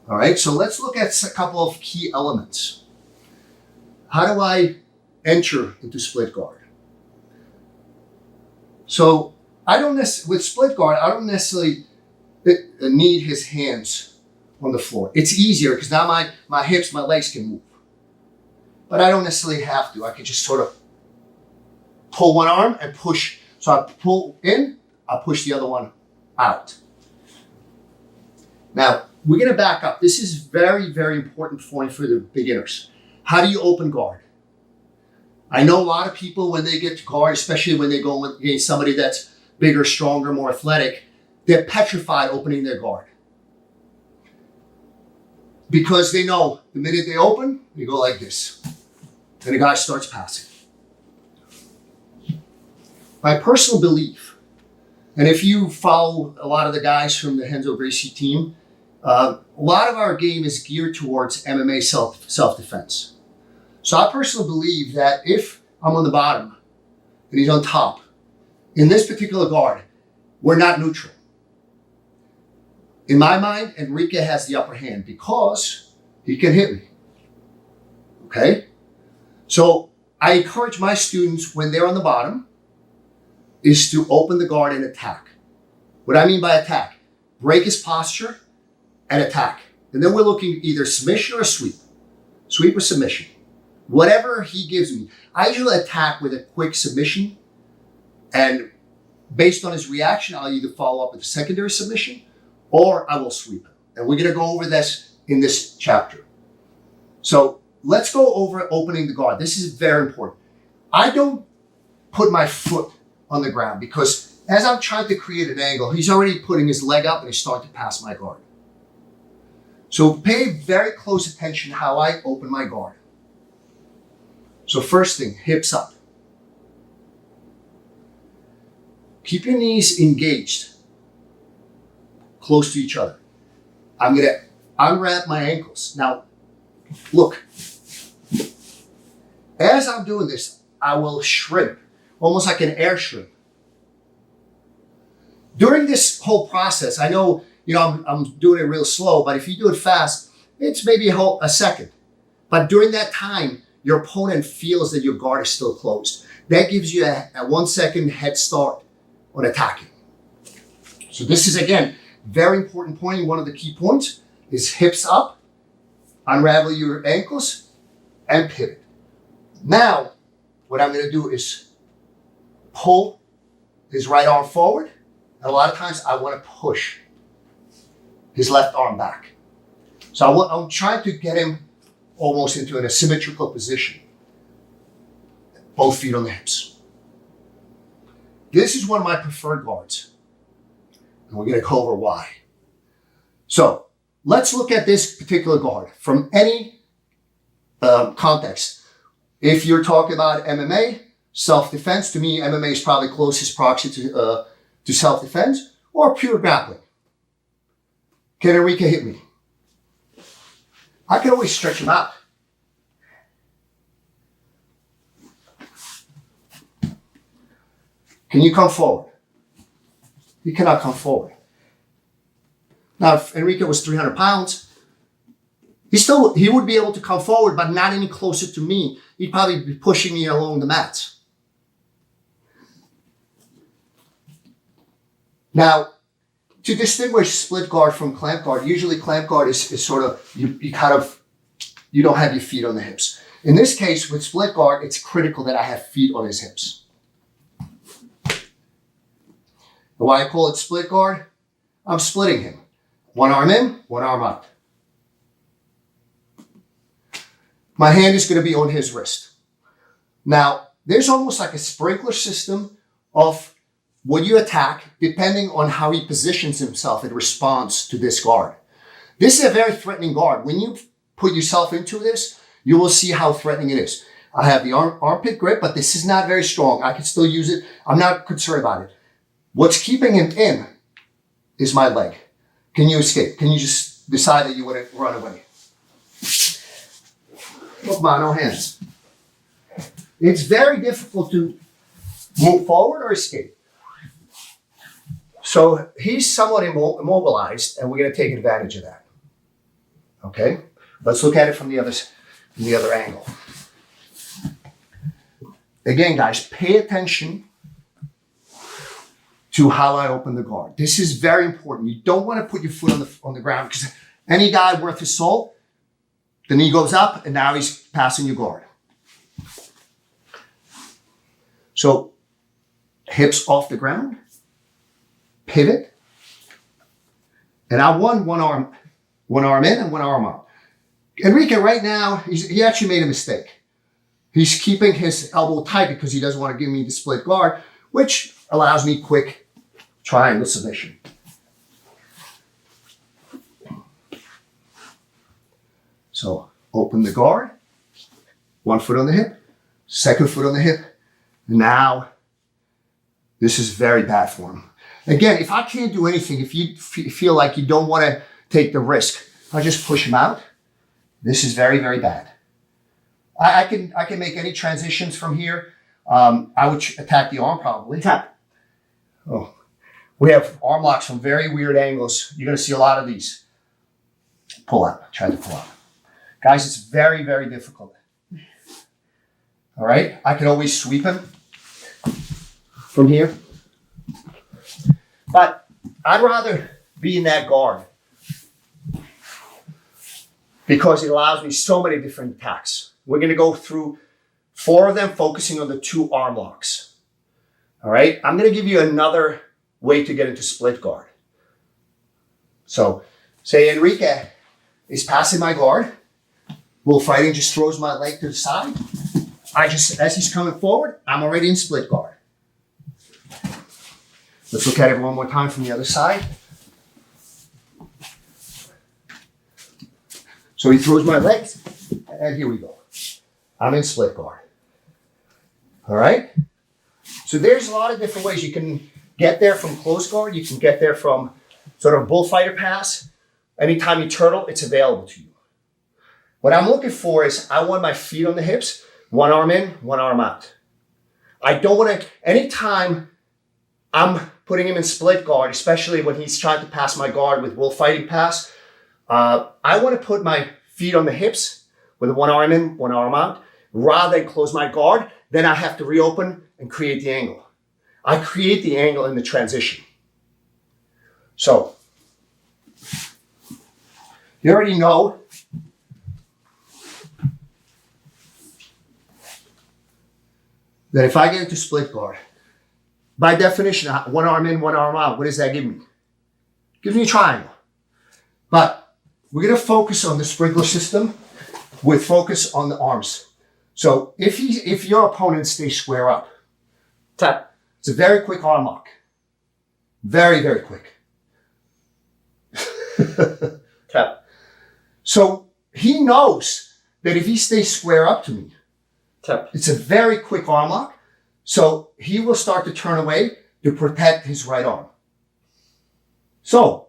S1: All right, so let's look at a couple of key elements. How do I enter into split guard? So with split guard, I don't necessarily need his hands on the floor. It's easier because now my hips, my legs can move. But I don't necessarily have to. I can just sort of pull one arm and push. So I pull in, I push the other one out. Now, we're going to back up. This is very, very important point for the beginners. How do you open guard? I know a lot of people when they get to guard, especially when they go against somebody that's bigger, stronger, more athletic, they're petrified opening their guard. Because they know the minute they open, you go like this. And the guy starts passing. My personal belief, and if you follow a lot of the guys from the Renzo Gracie team, a lot of our game is geared towards MMA self-defense. So I personally believe that if I'm on the bottom and he's on top, in this particular guard, we're not neutral. In my mind, Enrique has the upper hand because he can hit me. Okay? So I encourage my students when they're on the bottom is to open the guard and attack. What I mean by attack, break his posture and attack. And then we're looking either submission or sweep. Sweep or submission. Whatever he gives me. I usually attack with a quick submission, and based on his reaction, I'll either follow up with a secondary submission or I will sweep him. And we're going to go over this in this chapter. So let's go over opening the guard. This is very important. I don't put my foot on the ground because as I'm trying to create an angle, he's already putting his leg up and he's starting to pass my guard. So pay very close attention how I open my guard. So first thing, hips up. Keep your knees engaged, close to each other. I'm going to unwrap my ankles. Now, look. As I'm doing this, I will shrimp, almost like an air shrimp. During this whole process, I know, I'm doing it real slow, but if you do it fast, it's maybe a second. But during that time, your opponent feels that your guard is still closed. That gives you a 1 second head start on attacking. So this is, again, very important point. One of the key points is hips up, unravel your ankles, and pivot. Now, what I'm going to do is pull his right arm forward. And a lot of times I want to push his left arm back. So I'm trying to get him almost into an asymmetrical position. Both feet on the hips. This is one of my preferred guards. And we're going to go over why. So let's look at this particular guard from any context. If you're talking about MMA, self-defense, to me, MMA is probably closest proxy to self-defense, or pure grappling. Can Enrique hit me? I can always stretch him out. Can you come forward? He cannot come forward. Now, if Enrique was 300 pounds, he would be able to come forward, but not any closer to me. He'd probably be pushing me along the mats. Now, to distinguish split guard from clamp guard, usually clamp guard is sort of, you don't have your feet on the hips. In this case, with split guard, it's critical that I have feet on his hips. And why I call it split guard? I'm splitting him. One arm in, one arm out. My hand is going to be on his wrist. Now, there's almost like a sprinkler system of what you attack depending on how he positions himself in response to this guard. This is a very threatening guard. When you put yourself into this, you will see how threatening it is. I have the armpit grip, but this is not very strong. I can still use it. I'm not concerned about it. What's keeping him in is my leg. Can you escape? Can you just decide that you want to run away? Look, man, no hands. It's very difficult to move forward or escape. So he's somewhat immobilized, and we're going to take advantage of that. Okay? Let's look at it from the other angle. Again, guys, pay attention to how I open the guard. This is very important. You don't want to put your foot on the ground, because any guy worth his salt, the knee goes up and now he's passing your guard. So hips off the ground, pivot, and I won one arm in and one arm out. Enrique right now, he actually made a mistake. He's keeping his elbow tight because he doesn't want to give me the split guard, which allows me quick triangle submission. So open the guard, one foot on the hip, second foot on the hip. Now, this is very bad for him. Again, if I can't do anything, if you feel like you don't want to take the risk, I just push him out. This is very, very bad. I can make any transitions from here. I would attack the arm probably.
S2: Tap.
S1: Oh, we have arm locks from very weird angles. You're going to see a lot of these. Pull out. Try to pull out. Guys, it's very, very difficult. All right? I can always sweep him from here. But I'd rather be in that guard because it allows me so many different attacks. We're going to go through 4 of them, focusing on the 2 arm locks. All right? I'm going to give you another way to get into split guard. So, say Enrique is passing my guard. Bullfighting just throws my leg to the side. As he's coming forward, I'm already in split guard. Let's look at it one more time from the other side. So he throws my legs, and here we go. I'm in split guard. All right? So there's a lot of different ways you can get there from close guard. You can get there from sort of bullfighter pass. Anytime you turtle, it's available to you. What I'm looking for is I want my feet on the hips, one arm in, one arm out. I don't want to, anytime I'm putting him in split guard, especially when he's trying to pass my guard with bullfighting pass, I want to put my feet on the hips with one arm in, one arm out, rather than close my guard. Then I have to reopen and create the angle. I create the angle in the transition. So, you already know that if I get into split guard, by definition, one arm in, one arm out, what does that give me? It gives me a triangle. But we're going to focus on the sprinkler system with focus on the arms. So if your opponent stays square up,
S2: Tap.
S1: it's a very quick arm lock. Very, very quick.
S2: Tap.
S1: So he knows that if he stays square up to me,
S2: Tap.
S1: it's a very quick arm lock. So he will start to turn away to protect his right arm. So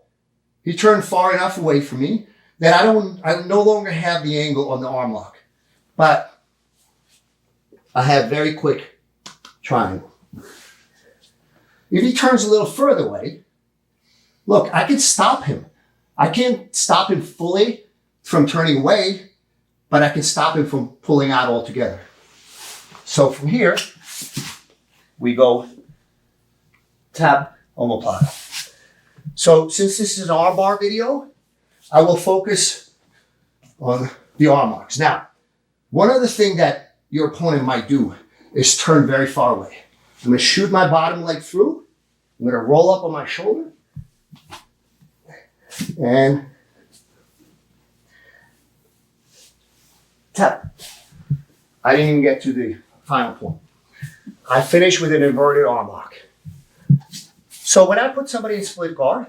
S1: he turned far enough away from me that I no longer have the angle on the arm lock. But I have very quick triangle. If he turns a little further away, look, I can stop him. I can't stop him fully from turning away, but I can stop him from pulling out altogether. So from here, we go
S2: Tap.
S1: omoplata. So since this is an arm bar video, I will focus on the arm locks. Now, One other thing that your opponent might do is turn very far away. I'm going to shoot my bottom leg through. I'm going to roll up on my shoulder. And tap. I didn't even get to the final point. I finish with an inverted arm lock. So when I put somebody in split guard,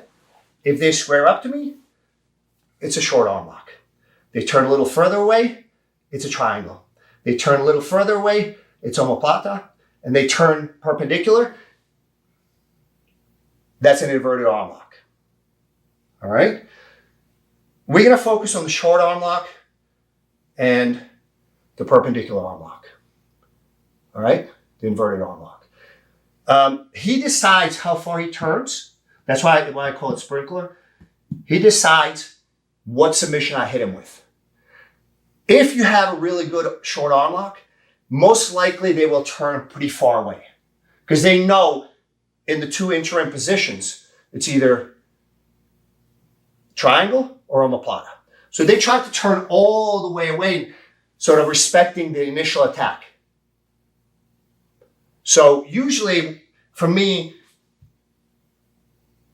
S1: if they square up to me, it's a short arm lock. They turn a little further away, it's a triangle. They turn a little further away, it's omoplata. And they turn perpendicular, that's an inverted arm lock. All right? We're going to focus on the short arm lock and the perpendicular arm lock. All right? The inverted arm lock. He decides how far he turns. That's why I call it sprinkler. He decides what submission I hit him with. If you have a really good short arm lock, most likely they will turn pretty far away because they know in the two interim positions, it's either triangle or omoplata. So they try to turn all the way away, sort of respecting the initial attack. So usually for me,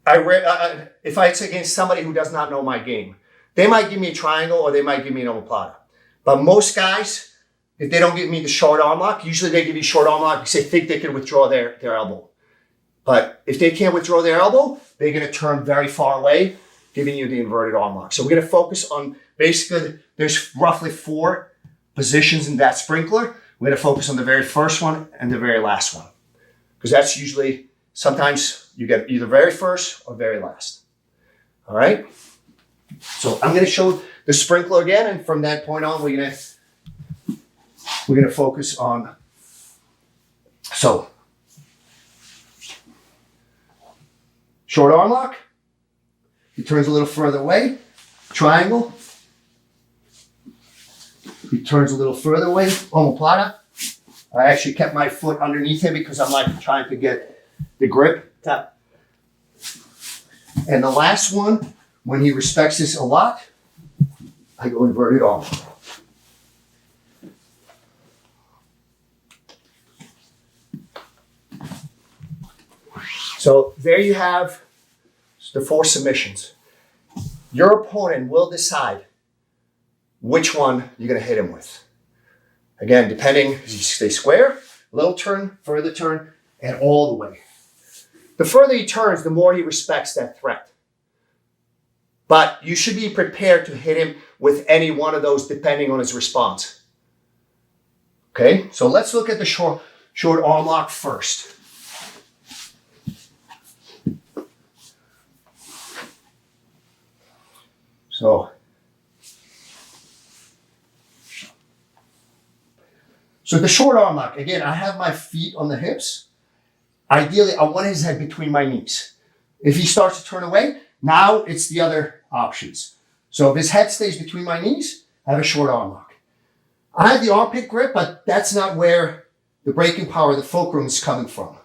S1: if it's against somebody who does not know my game, they might give me a triangle or they might give me an omoplata. But most guys, if they don't give me the short arm lock, usually they give you short arm lock because they think they can withdraw their elbow. But if they can't withdraw their elbow, they're going to turn very far away, giving you the inverted arm lock. So we're going to focus on basically, there's roughly 4 positions in that sprinkler. We're going to focus on the very first one and the very last one. Because that's usually, sometimes you get either very first or very last. All right? So I'm going to show the sprinkler again, and from that point on, we're going to focus on, so, short arm lock, he turns a little further away, triangle, he turns a little further away, omoplata. I actually kept my foot underneath him because I'm like trying to get the grip.
S2: Tap.
S1: And the last one, when he respects this a lot, I go inverted arm. So there you have the 4 submissions. Your opponent will decide which one you're going to hit him with. Again, depending, you stay square, little turn, further turn, and all the way. The further he turns, the more he respects that threat. But you should be prepared to hit him with any one of those depending on his response. Okay, so let's look at the short arm lock first. So the short arm lock, again, I have my feet on the hips. Ideally, I want his head between my knees. If he starts to turn away, now it's the other options. So if his head stays between my knees, I have a short arm lock. I have the armpit grip, but that's not where the breaking power of the fulcrum is coming from.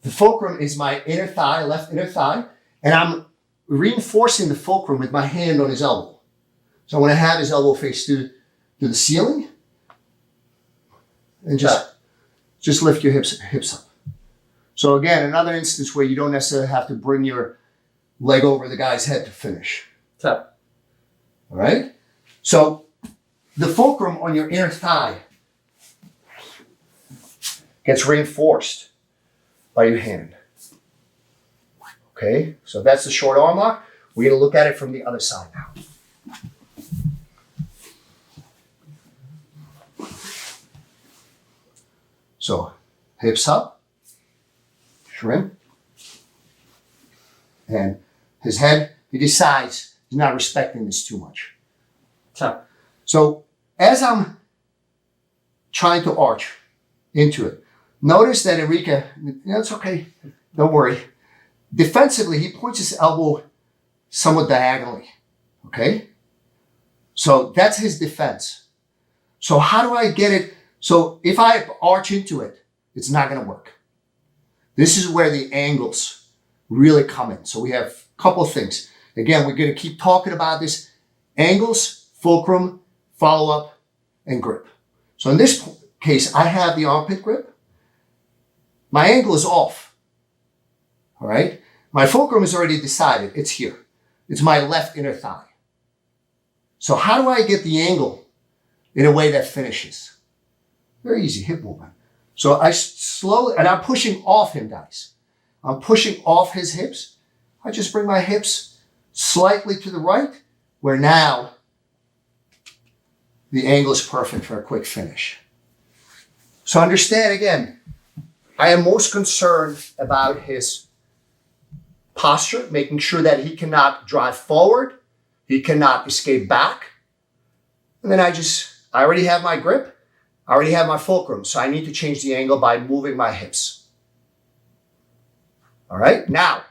S1: The fulcrum is my inner thigh, left inner thigh, and I'm reinforcing the fulcrum with my hand on his elbow. So I want to have his elbow face to the ceiling, and just lift your hips up. So again, another instance where you don't necessarily have to bring your leg over the guy's head to finish.
S2: Tap.
S1: All right? So the fulcrum on your inner thigh gets reinforced by your hand. Okay? So that's the short arm lock. We're going to look at it from the other side now. So hips up, shrimp, and his head, he decides he's not respecting this too much.
S2: Tap.
S1: So as I'm trying to arch into it, notice that Enrique, that's okay, don't worry. Defensively, he points his elbow somewhat diagonally, okay? So that's his defense. So how do I get it? So if I arch into it, it's not going to work. This is where the angles really come in. So we have a couple of things. Again, we're going to keep talking about this. Angles, fulcrum, follow-up, and grip. So in this case, I have the armpit grip. My angle is off. All right? My fulcrum is already decided. It's here. It's my left inner thigh. So how do I get the angle in a way that finishes? Very easy, hip movement. So I slowly, and I'm pushing off him, guys. I'm pushing off his hips. I just bring my hips slightly to the right, where now the angle is perfect for a quick finish. So understand again, I am most concerned about his posture, making sure that he cannot drive forward, he cannot escape back. And then I already have my grip, I already have my fulcrum, so I need to change the angle by moving my hips. All right, now,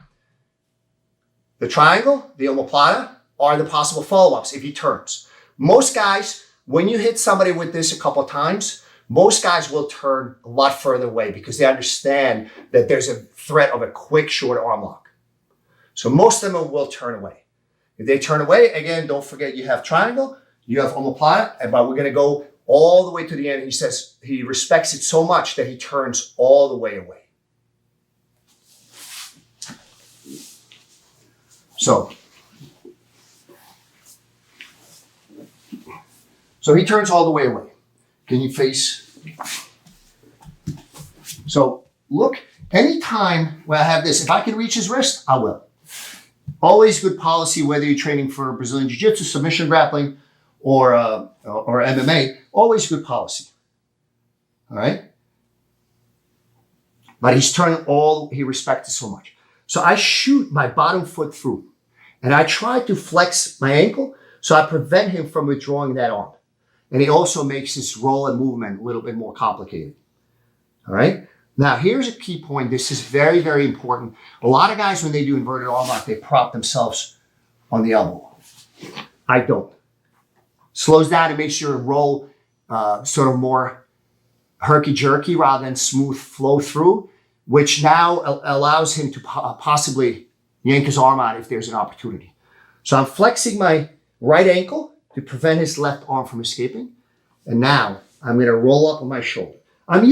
S1: the triangle, the omoplata, are the possible follow-ups if he turns. Most guys, when you hit somebody with this a couple of times, most guys will turn a lot further away because they understand that there's a threat of a quick, short arm lock. So most of them will turn away. If they turn away, again, don't forget you have triangle, you have omoplata, but we're going to go all the way to the end. He says he respects it so much that he turns all the way away. So he turns all the way away. Can you face? So look, anytime when I have this, if I can reach his wrist, I will. Always good policy, whether you're training for Brazilian Jiu-Jitsu, submission grappling, or MMA, always good policy. All right? But he's turning he respects it so much. So I shoot my bottom foot through, and I try to flex my ankle so I prevent him from withdrawing that arm. And it also makes this roll and movement a little bit more complicated. All right? Now, here's a key point. This is very, very important. A lot of guys, when they do inverted arm lock, they prop themselves on the elbow. I don't. Slows down and makes your roll sort of more herky-jerky rather than smooth flow through, which now allows him to possibly yank his arm out if there's an opportunity. So I'm flexing my right ankle to prevent his left arm from escaping. And now I'm going to roll up on my shoulder. I'm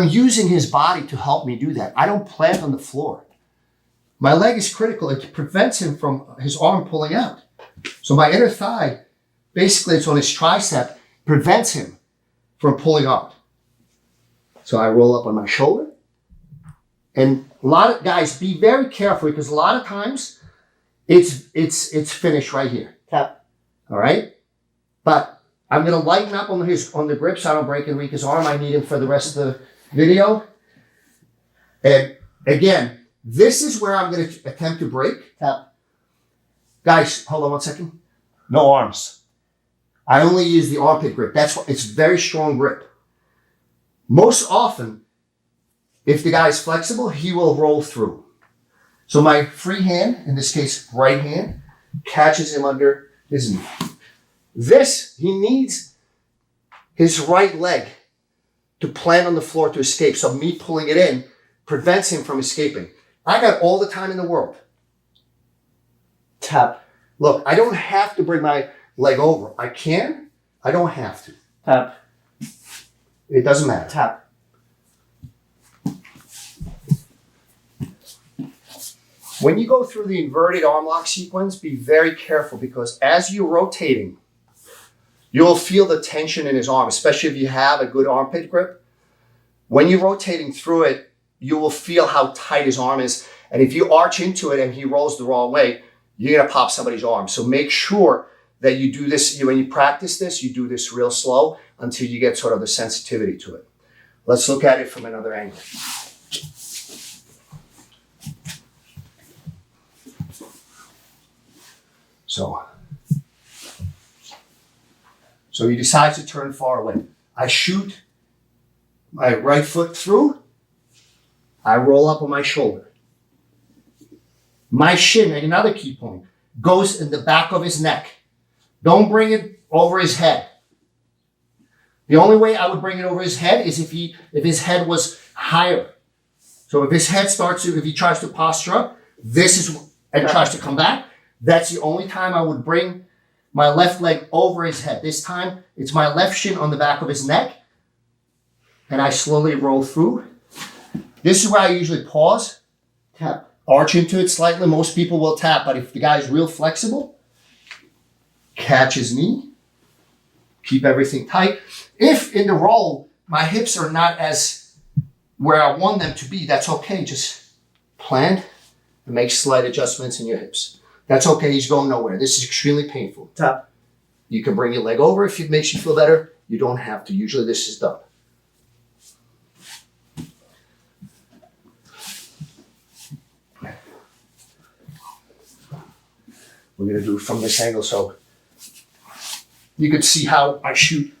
S1: using his body to help me do that. I don't plant on the floor. My leg is critical. It prevents him from his arm pulling out. So my inner thigh, basically it's on his tricep, prevents him from pulling out. So I roll up on my shoulder. And a lot of guys, be very careful because a lot of times it's finished right here.
S2: Tap.
S1: All right? But I'm going to lighten up on the grip so I don't break and weak his arm. I need him for the rest of the video. And again, this is where I'm going to attempt to break.
S2: Tap.
S1: Guys, hold on one second. No arms. I only use the armpit grip. It's very strong grip. Most often, if the guy is flexible, he will roll through. So my free hand, in this case, right hand, catches him under his knee. He needs his right leg to plant on the floor to escape. So me pulling it in prevents him from escaping. I got all the time in the world.
S2: Tap.
S1: Look, I don't have to bring my leg over. I can. I don't have to.
S2: Tap.
S1: It doesn't matter.
S2: Tap.
S1: When you go through the inverted arm lock sequence, be very careful because as you're rotating, you'll feel the tension in his arm, especially if you have a good armpit grip. When you're rotating through it, you will feel how tight his arm is. And if you arch into it and he rolls the wrong way, you're going to pop somebody's arm. So make sure that you do this, when you practice this, you do this real slow until you get sort of the sensitivity to it. Let's look at it from another angle. So he decides to turn far away. I shoot my right foot through. I roll up on my shoulder. My shin, and another key point, goes in the back of his neck. Don't bring it over his head. The only way I would bring it over his head is if his head was higher. So if his head if he tries to posture up, and tries to come back, that's the only time I would bring my left leg over his head. This time, it's my left shin on the back of his neck, and I slowly roll through. This is where I usually pause,
S2: tap,
S1: arch into it slightly. Most people will tap, but if the guy is real flexible, catch his knee, keep everything tight. If in the roll, my hips are not as where I want them to be, that's okay. Just plant and make slight adjustments in your hips. That's okay, he's going nowhere. This is extremely painful.
S2: tap,
S1: You can bring your leg over if it makes you feel better. You don't have to. Usually this is done. We're gonna do it from this angle so you can see how I shoot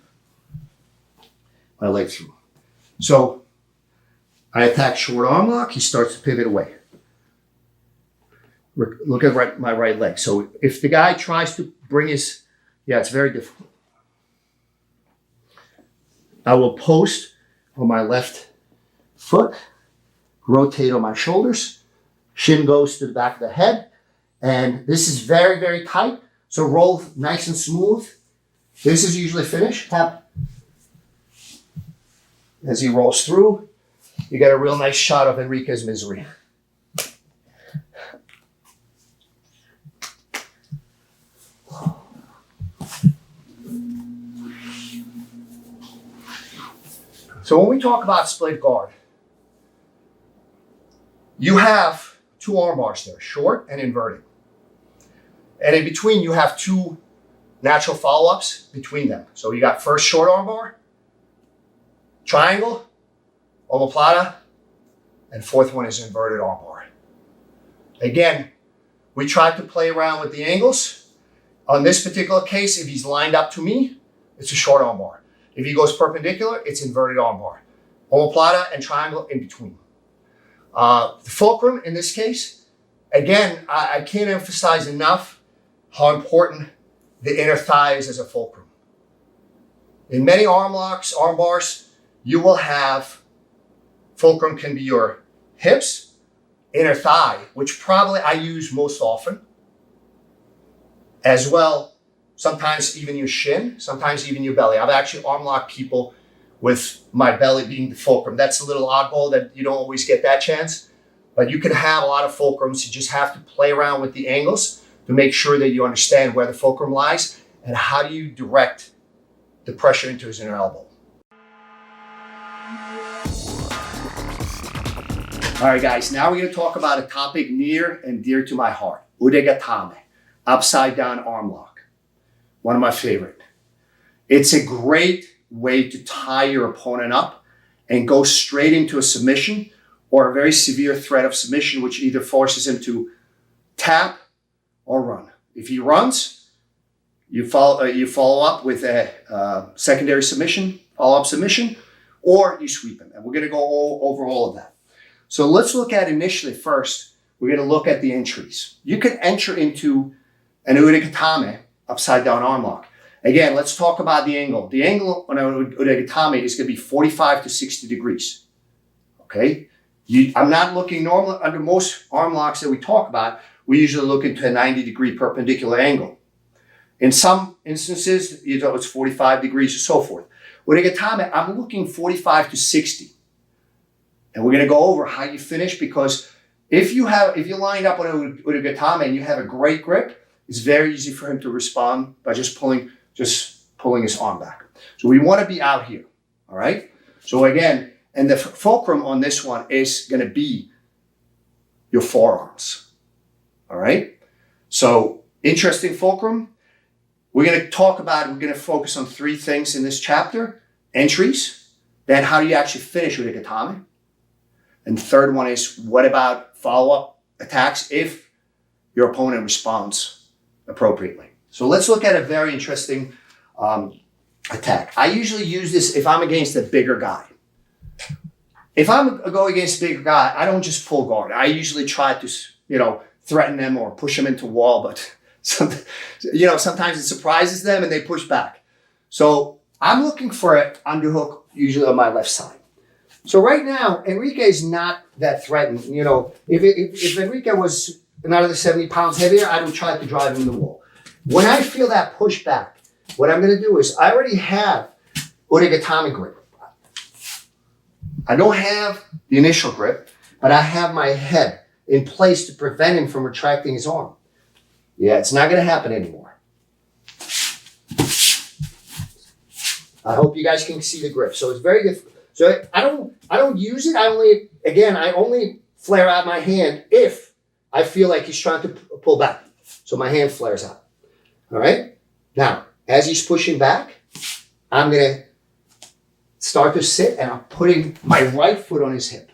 S1: my leg through. So I attack short arm lock, he starts to pivot away. Look at my right leg. So if the guy tries to bring his, yeah, it's very difficult. I will post on my left foot, rotate on my shoulders, shin goes to the back of the head, and this is very, very tight. So roll nice and smooth. This is usually finished.
S2: tap,
S1: As he rolls through, you get a real nice shot of Enrique's misery. So when we talk about split guard, you have two arm bars there, short and inverted. And in between, you have two natural follow-ups between them. So you got first short arm bar, triangle, omoplata, and fourth one is inverted arm bar. Again, we tried to play around with the angles. On this particular case, if he's lined up to me, it's a short arm bar. If he goes perpendicular, it's inverted arm bar. Omoplata and triangle in between. The fulcrum in this case, again, I can't emphasize enough how important the inner thigh is as a fulcrum. In many arm locks, arm bars, you will have fulcrum can be your hips, inner thigh, which probably I use most often, as well. Sometimes even your shin, sometimes even your belly. I've actually arm locked people with my belly being the fulcrum. That's a little oddball that you don't always get that chance, but you can have a lot of fulcrums. You just have to play around with the angles to make sure that you understand where the fulcrum lies and how do you direct the pressure into his inner elbow. All right, guys, now we're going to talk about a topic near and dear to my heart, udegatame, upside down arm lock. One of my favorite. It's a great way to tie your opponent up and go straight into a submission or a very severe threat of submission, which either forces him to tap or run. If he runs, you follow up with a secondary submission, follow-up submission, or you sweep him. And we're going to go over all of that. So let's look at initially first, we're going to look at the entries. You can enter into an udegatame, upside down arm lock. Again, let's talk about the angle. The angle on an udegatame is going to be 45 to 60 degrees. Okay? I'm not looking normally, under most arm locks that we talk about, we usually look into a 90-degree perpendicular angle. In some instances, it's 45 degrees or so forth. Udegatame, I'm looking 45 to 60. And we're going to go over how you finish, because if you're lined up on a udegatame and you have a great grip, it's very easy for him to respond by just pulling his arm back. So we want to be out here, all right? So again, and the fulcrum on this one is going to be your forearms, all right? So interesting fulcrum. We're going to focus on three things in this chapter: entries, then how do you actually finish udegatame, and the third one is what about follow-up attacks if your opponent responds appropriately. So let's look at a very interesting attack. I usually use this if I'm against a bigger guy. If I'm going against a bigger guy, I don't just pull guard. I usually try to, threaten them or push them into a wall, but sometimes it surprises them and they push back. So I'm looking for an underhook, usually on my left side. So right now, Enrique is not that threatened. If Enrique was another 70 pounds heavier, I would try to drive him in the wall. When I feel that push back, what I'm gonna do is I already have Urugatami grip. I don't have the initial grip, but I have my head in place to prevent him from retracting his arm. Yeah, it's not gonna happen anymore. I hope you guys can see the grip. So it's very good. So I don't use it. I only flare out my hand if I feel like he's trying to pull back. So my hand flares out. All right? Now, as he's pushing back, I'm gonna start to sit and I'm putting my right foot on his hip.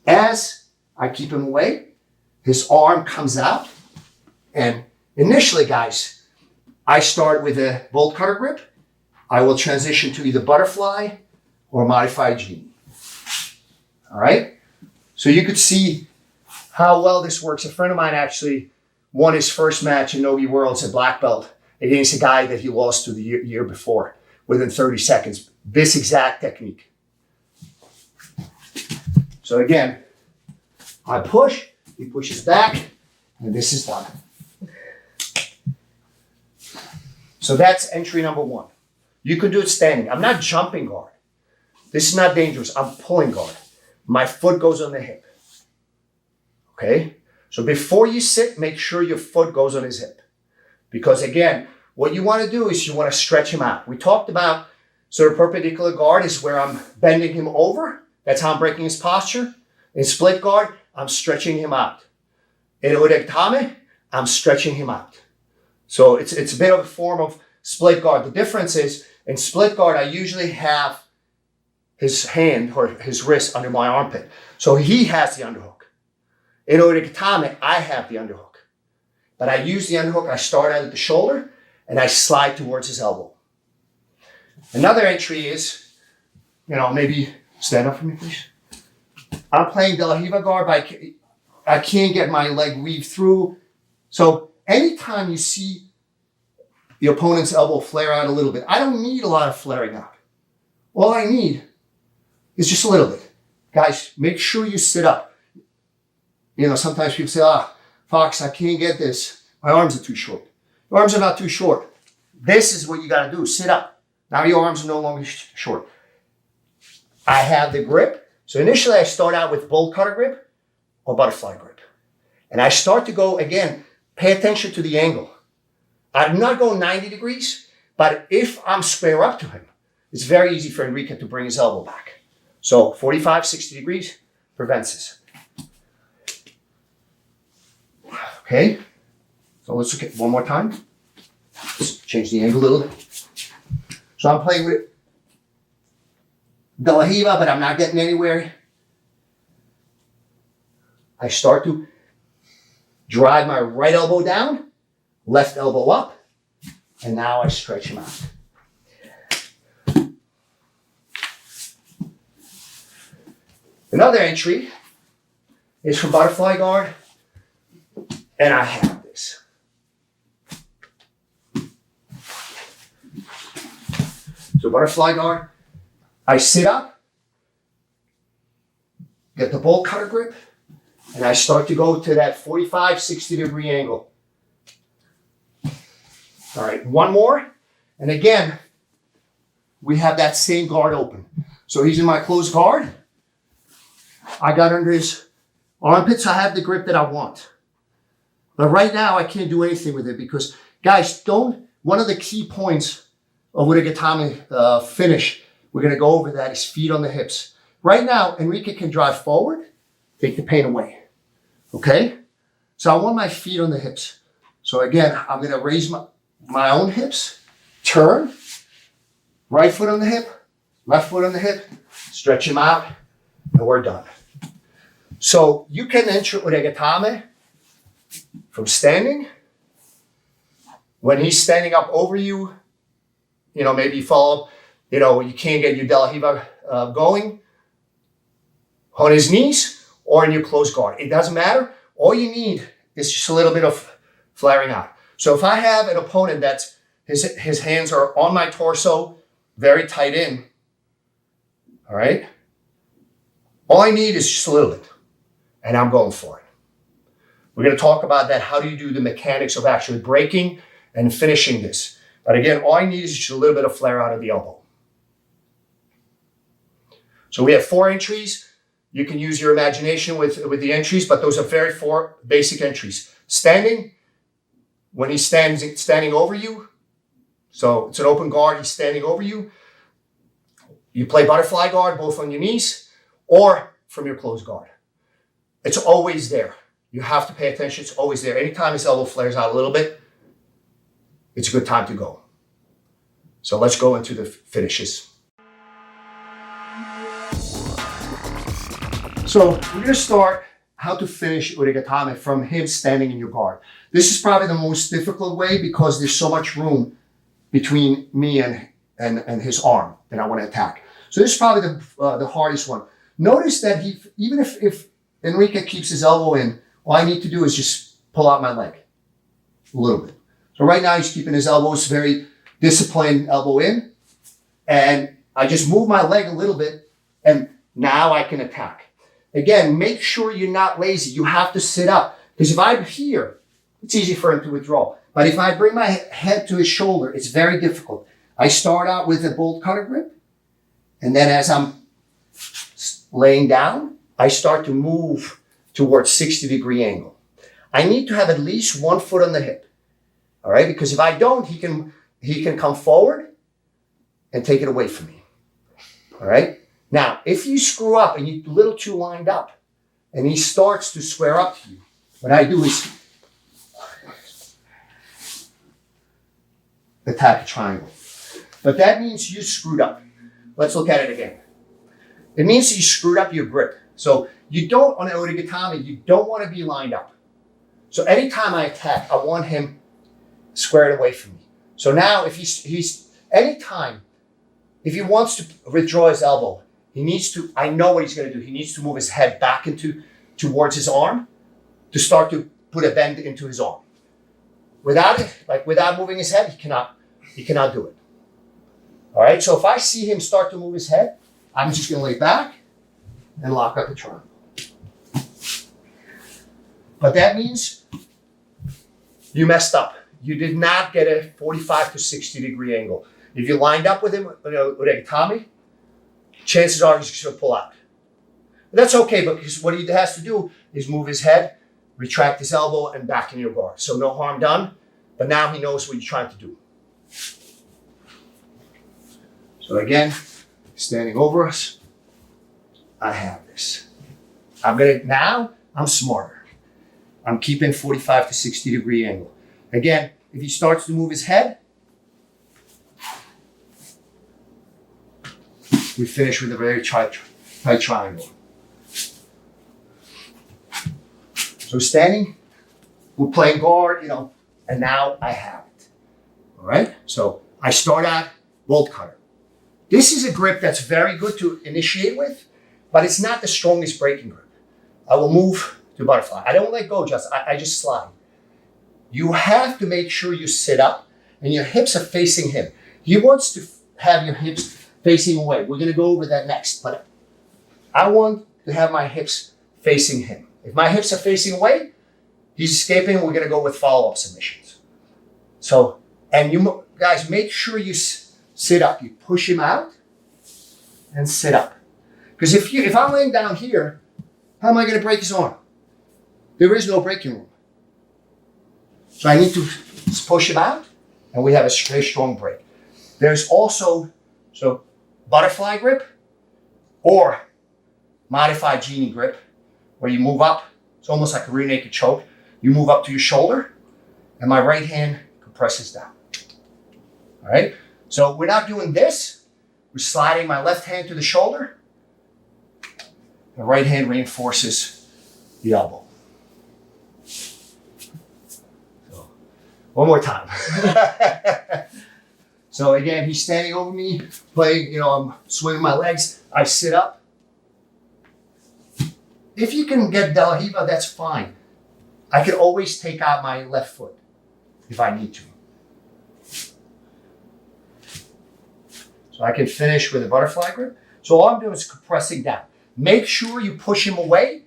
S1: As I keep him away, his arm comes out. And initially, guys, I start with a bolt cutter grip. I will transition to either butterfly or modified genie. All right? So you could see how well this works. A friend of mine actually won his first match in Nogi Worlds at black belt against a guy that he lost to the year before within 30 seconds. This exact technique. So again, I push, he pushes back, and this is done. So that's entry number one. You can do it standing. I'm not jumping guard. This is not dangerous. I'm pulling guard. My foot goes on the hip. Okay? So before you sit, make sure your foot goes on his hip. Because again, what you want to do is you want to stretch him out. We talked about sort of perpendicular guard is where I'm bending him over. That's how I'm breaking his posture. In split guard, I'm stretching him out. In urugatame, I'm stretching him out. So it's a bit of a form of split guard. The difference is in split guard, I usually have his hand or his wrist under my armpit. So he has the underhook. In urugatame, I have the underhook. But I use the underhook, I start out at the shoulder, and I slide towards his elbow. Another entry is, maybe stand up for me, please. I'm playing De La Riva guard, but I can't get my leg weaved through. So anytime you see the opponent's elbow flare out a little bit, I don't need a lot of flaring out. All I need is just a little bit. Guys, make sure you sit up. Sometimes people say, Fox, I can't get this. My arms are too short. Your arms are not too short. This is what you got to do. Sit up. Now your arms are no longer short. I have the grip. So initially I start out with bolt cutter grip or butterfly grip. And I start to go, again, pay attention to the angle. I'm not going 90 degrees, but if I'm square up to him, it's very easy for Enrique to bring his elbow back. So 45, 60 degrees prevents this. Okay, so let's look at one more time. Let's change the angle a little bit. So I'm playing with De La Riva, but I'm not getting anywhere. I start to drive my right elbow down, left elbow up, and now I stretch him out. Another entry is from butterfly guard. And I have this. So butterfly guard, I sit up, get the bolt cutter grip, and I start to go to that 45, 60 degree angle. All right, one more. And again, we have that same guard open. So he's in my closed guard. I got under his armpits. I have the grip that I want. But right now, I can't do anything with it because, guys, one of the key points of urugatame finish, we're going to go over that, is feet on the hips. Right now, Enrique can drive forward, take the pain away. Okay? So I want my feet on the hips. So again, I'm going to raise my own hips, turn, right foot on the hip, left foot on the hip, stretch him out, and we're done. So you can enter urugatame from standing. When he's standing up over you, maybe you follow, you can't get your De La Riva going on his knees or in your closed guard. It doesn't matter. All you need is just a little bit of flaring out. So if I have an opponent that's his hands are on my torso, very tight in, all right? All I need is just a little bit, and I'm going for it. We're going to talk about that. How do you do the mechanics of actually breaking and finishing this? But again, all I need is just a little bit of flare out of the elbow. So we have 4 entries. You can use your imagination with the entries, but those are 4 basic entries. Standing, when he's standing over you, so it's an open guard, he's standing over you. You play butterfly guard, both on your knees, or from your closed guard. It's always there. You have to pay attention, it's always there. Anytime his elbow flares out a little bit, it's a good time to go. So let's go into the finishes. So we're going to start how to finish Uregatame from him standing in your guard. This is probably the most difficult way because there's so much room between me and his arm that I want to attack. So this is probably the hardest one. Notice that even if Enrique keeps his elbow in, all I need to do is just pull out my leg a little bit. So right now he's keeping his elbows very disciplined, elbow in, and I just move my leg a little bit, and now I can attack. Again, make sure you're not lazy. You have to sit up. Because if I'm here, it's easy for him to withdraw. But if I bring my head to his shoulder, it's very difficult. I start out with a bolt cutter grip. And then as I'm laying down, I start to move towards 60-degree angle. I need to have at least 1 foot on the hip. All right? Because if I don't, he can come forward and take it away from me. All right? Now, if you screw up and you're a little too lined up and he starts to square up to you, what I do is attack a triangle. But that means you screwed up. Let's look at it again. It means you screwed up your grip. So you don't, on an Uregatame, you don't want to be lined up. So anytime I attack, I want him squared away from me. So now if anytime, if he wants to withdraw his elbow, he needs to, I know what he's going to do. He needs to move his head back towards his arm to start to put a bend into his arm. Without moving his head, he cannot do it. All right. So if I see him start to move his head, I'm just going to lay back and lock up the triangle. But that means you messed up. You did not get a 45 to 60-degree angle. If you lined up with him, with Uregatame, chances are he's just going to pull out. But that's okay because what he has to do is move his head, retract his elbow, and back in your guard. So no harm done, but now he knows what you're trying to do. So again, standing over us, I have this. Now I'm smarter. I'm keeping 45 to 60-degree angle. Again, if he starts to move his head, we finish with a very tight triangle. So standing, we're playing guard, and now I have it. All right? So I start out bolt cutter. This is a grip that's very good to initiate with, but it's not the strongest breaking grip. I will move to butterfly. I don't let go, I just slide. You have to make sure you sit up and your hips are facing him. He wants to have your hips facing away. We're going to go over that next, but I want to have my hips facing him. If my hips are facing away, he's escaping, we're going to go with follow-up submissions. So, and you guys, make sure you sit up. You push him out and sit up. Because if I'm laying down here, how am I going to break his arm? There is no breaking room. So I need to push him out, and we have a very strong break. There's also, butterfly grip or modified genie grip, where you move up. It's almost like a rear naked choke. You move up to your shoulder, and my right hand compresses down. All right? So we're not doing this. We're sliding my left hand to the shoulder. The right hand reinforces the elbow. So, one more time. So again, he's standing over me, playing, I'm swinging my legs. I sit up. If you can get De La Riva, that's fine. I can always take out my left foot if I need to. So I can finish with a butterfly grip. So all I'm doing is compressing down. Make sure you push him away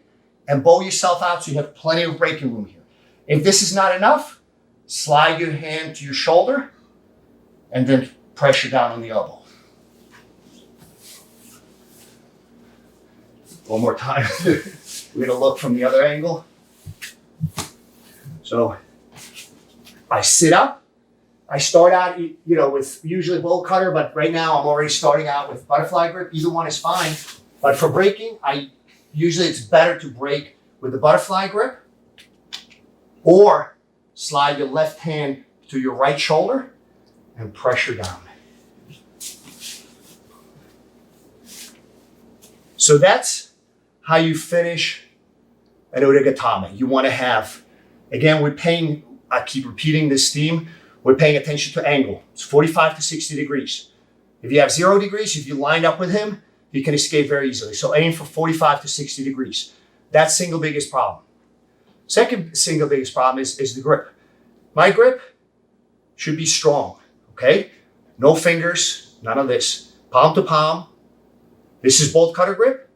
S1: and bow yourself out so you have plenty of breaking room here. If this is not enough, slide your hand to your shoulder and then pressure down on the elbow. One more time. We're gonna look from the other angle. So I sit up. I start out, with usually bolt cutter, but right now I'm already starting out with butterfly grip. Either one is fine. But for breaking, usually it's better to break with the butterfly grip or slide your left hand to your right shoulder and pressure down. So that's how you finish an Udagatame. You want to have, again, I keep repeating this theme, we're paying attention to angle. It's 45 to 60 degrees. If you have 0 degrees, if you line up with him, you can escape very easily. So aim for 45 to 60 degrees. That's single biggest problem. Second single biggest problem is the grip. My grip should be strong, okay? No fingers, none of this. Palm to palm. This is bolt cutter grip.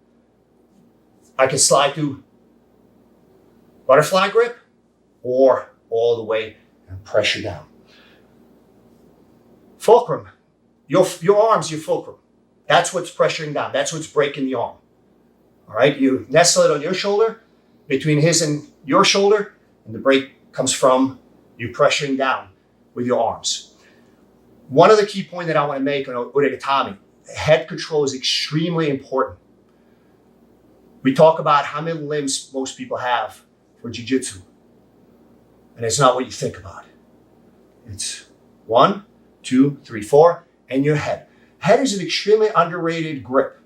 S1: I can slide to butterfly grip or all the way and pressure down. Fulcrum, your arm's your fulcrum. That's what's pressuring down. That's what's breaking the arm. All right, you nestle it on your shoulder, between his and your shoulder, and the break comes from you pressuring down with your arms. One other key point that I want to make on Udagatame, head control is extremely important. We talk about how many limbs most people have for jiu-jitsu, and it's not what you think about. It's 1, 2, 3, 4, and your head. Head is an extremely underrated grip.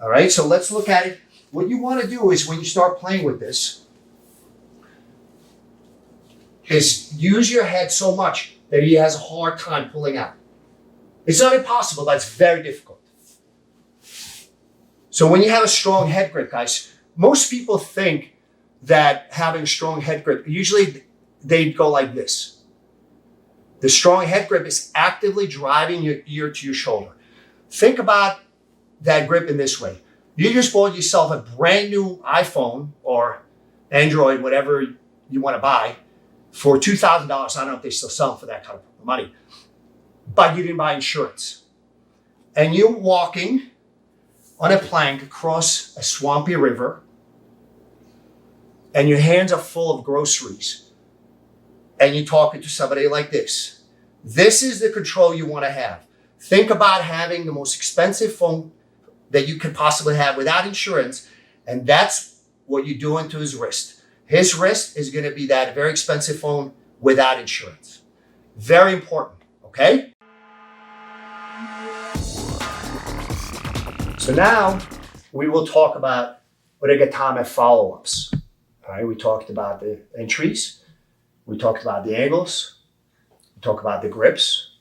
S1: All right, so let's look at it. What you want to do is when you start playing with this, is use your head so much that he has a hard time pulling out. It's not impossible, but it's very difficult. So when you have a strong head grip, guys, most people think that having strong head grip, usually they go like this. The strong head grip is actively driving your ear to your shoulder. Think about that grip in this way. You just bought yourself a brand new iPhone or Android, whatever you want to buy, for $2,000. I don't know if they still sell them for that kind of money. But you didn't buy insurance. And you're walking on a plank across a swampy river, and your hands are full of groceries, and you're talking to somebody like this. This is the control you want to have. Think about having the most expensive phone that you could possibly have without insurance, and that's what you're doing to his wrist. His wrist is going to be that very expensive phone without insurance. Very important, okay? So now we will talk about Udagatame follow-ups. All right, we talked about the entries, we talked about the angles, we talked about the grips,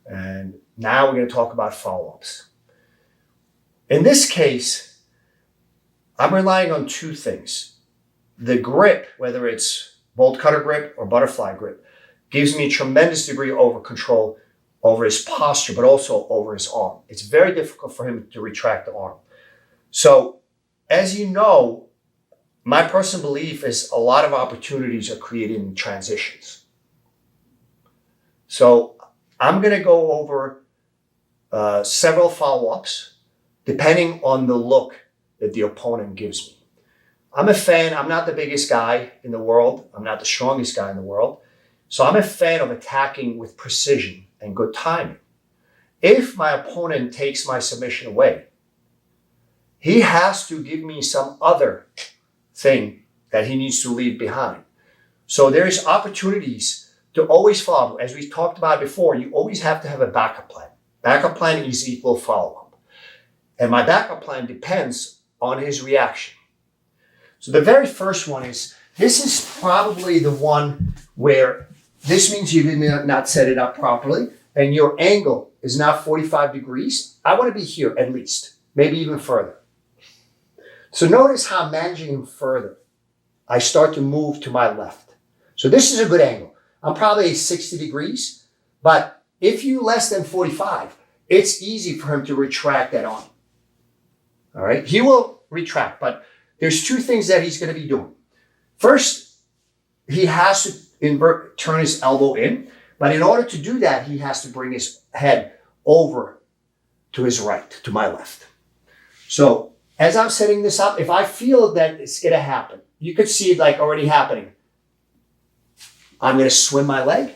S1: and now we're going to talk about follow-ups. In this case, I'm relying on two things. The grip, whether it's bolt cutter grip or butterfly grip, gives me a tremendous degree of control over his posture, but also over his arm. It's very difficult for him to retract the arm. So, as you know, my personal belief is a lot of opportunities are created in transitions. So, I'm going to go over several follow-ups depending on the look that the opponent gives me. I'm a fan. I'm not the biggest guy in the world. I'm not the strongest guy in the world. So I'm a fan of attacking with precision and good timing. If my opponent takes my submission away, he has to give me some other thing that he needs to leave behind. So there's opportunities to always follow. As we talked about before, you always have to have a backup plan. Backup plan is equal follow-up. And my backup plan depends on his reaction. So the very first one is, this is probably the one where this means you did not set it up properly and your angle is not 45 degrees. I want to be here at least, maybe even further. So notice how I'm managing him further. I start to move to my left. So this is a good angle. I'm probably 60 degrees, but if you less than 45, it's easy for him to retract that arm. All right, he will retract, but there's two things that he's going to be doing. First, he has to turn his elbow in, but in order to do that, he has to bring his head over to his right, to my left. So as I'm setting this up, if I feel that it's going to happen, you could see it like already happening. I'm going to swim my leg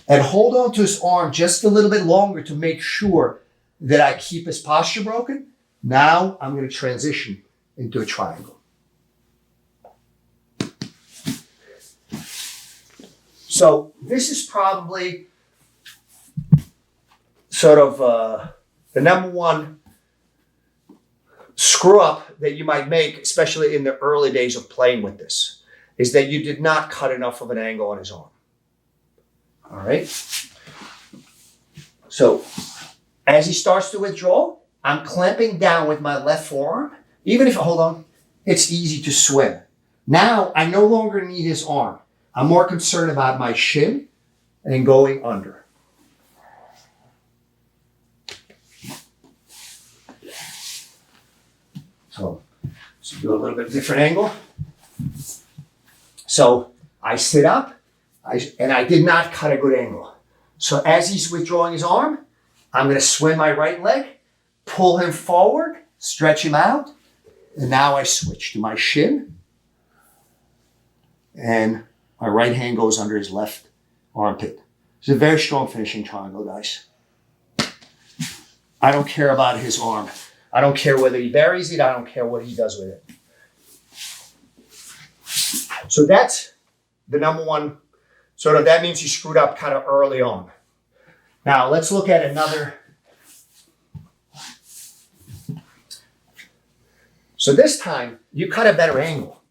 S1: and hold on to his arm just a little bit longer to make sure that I keep his posture broken. Now I'm going to transition into a triangle. So this is probably sort of the number one screw up that you might make, especially in the early days of playing with this, is that you did not cut enough of an angle on his arm. All right. So as he starts to withdraw, I'm clamping down with my left forearm. Even if, hold on, it's easy to swim. Now I no longer need his arm. I'm more concerned about my shin and going under. So do a little bit different angle. So I sit up, and I did not cut a good angle. So as he's withdrawing his arm, I'm going to swim my right leg, pull him forward, stretch him out, and now I switch to my shin, and my right hand goes under his left armpit. It's a very strong finishing triangle, guys. I don't care about his arm. I don't care whether he buries it. I don't care what he does with it. So that's the number one. Sort of, that means you screwed up kind of early on. Now let's look at another. So this time you cut a better angle,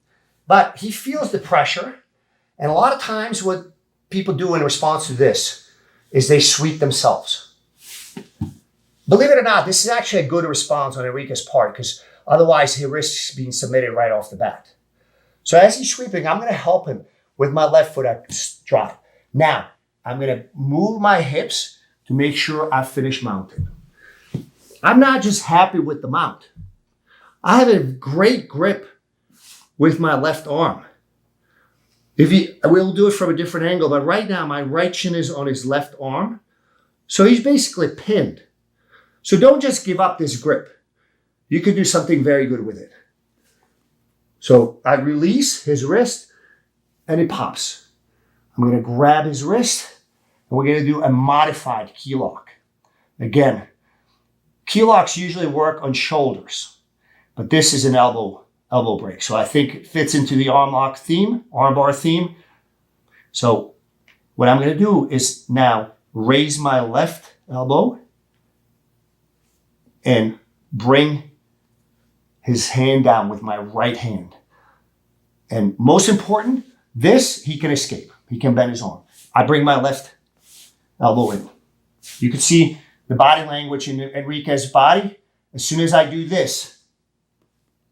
S1: but he feels the pressure. And a lot of times what people do in response to this is they sweep themselves. Believe it or not, this is actually a good response on Enrique's part, because otherwise he risks being submitted right off the bat. So as he's sweeping, I'm going to help him with my left foot drop. Now, I'm going to move my hips to make sure I finish mounting. I'm not just happy with the mount. I have a great grip with my left arm. We'll do it from a different angle, but right now my right shin is on his left arm. So he's basically pinned. So don't just give up this grip. You could do something very good with it. So I release his wrist and it pops. I'm going to grab his wrist and we're going to do a modified key lock. Again, key locks usually work on shoulders, but this is an elbow break. So I think it fits into the arm lock theme, arm bar theme. So what I'm going to do is now raise my left elbow and bring his hand down with my right hand. And most important, this he can escape. He can bend his arm. I bring my left elbow in. You can see the body language in Enrique's body. As soon as I do this,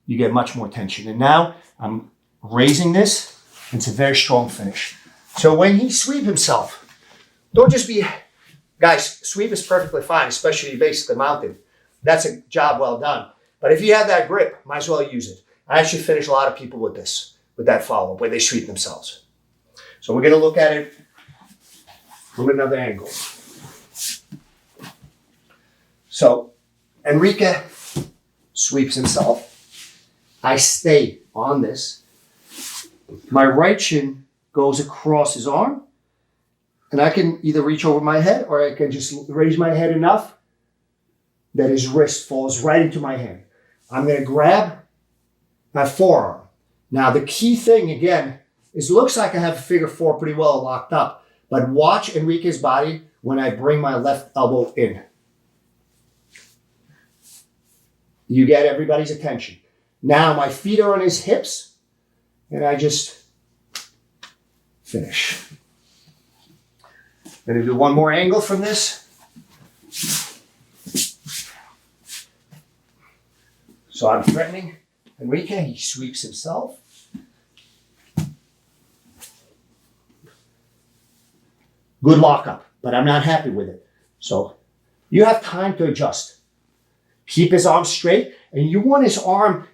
S1: you get much more tension. And now I'm raising this. It's a very strong finish. So when he sweeps himself, don't just be, guys, sweep is perfectly fine, especially basically mounted. That's a job well done. But if you have that grip, might as well use it. I actually finish a lot of people with this, with that follow-up, where they sweep themselves. So we're going to look at it from another angle. So Enrique sweeps himself. I stay on this. My right shin goes across his arm, and I can either reach over my head or I can just raise my head enough that his wrist falls right into my hand. I'm going to grab my forearm. Now, the key thing, again, is it looks like I have figure four pretty well locked up, but watch Enrique's body when I bring my left elbow in. You get everybody's attention. Now, my feet are on his hips, and I just finish. I'm going to do one more angle from this. So I'm threatening Enrique. He sweeps himself. Good lockup, but I'm not happy with it. So you have time to adjust. Keep his arm straight, and you want his arm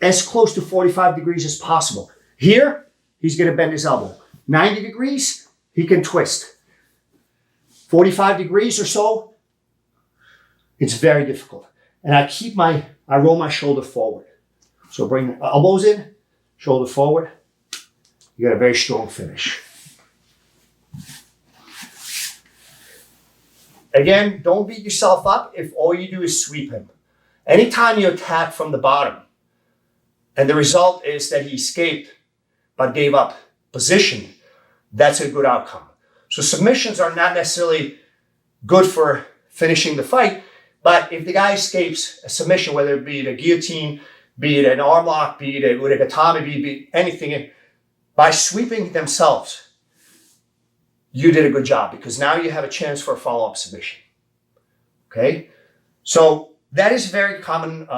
S1: as close to 45 degrees as possible. Here, he's going to bend his elbow. 90 degrees, he can twist. 45 degrees or so, it's very difficult. And I roll my shoulder forward. So bring the elbows in, shoulder forward. You got a very strong finish. Again, don't beat yourself up if all you do is sweep him. Anytime you attack from the bottom, and the result is that he escaped but gave up position, that's a good outcome. So submissions are not necessarily good for finishing the fight, but if the guy escapes a submission, whether it be a guillotine, be it an arm lock, be it a udagatame, be it anything, by sweeping themselves, you did a good job because now you have a chance for a follow-up submission. Okay? So that is a very common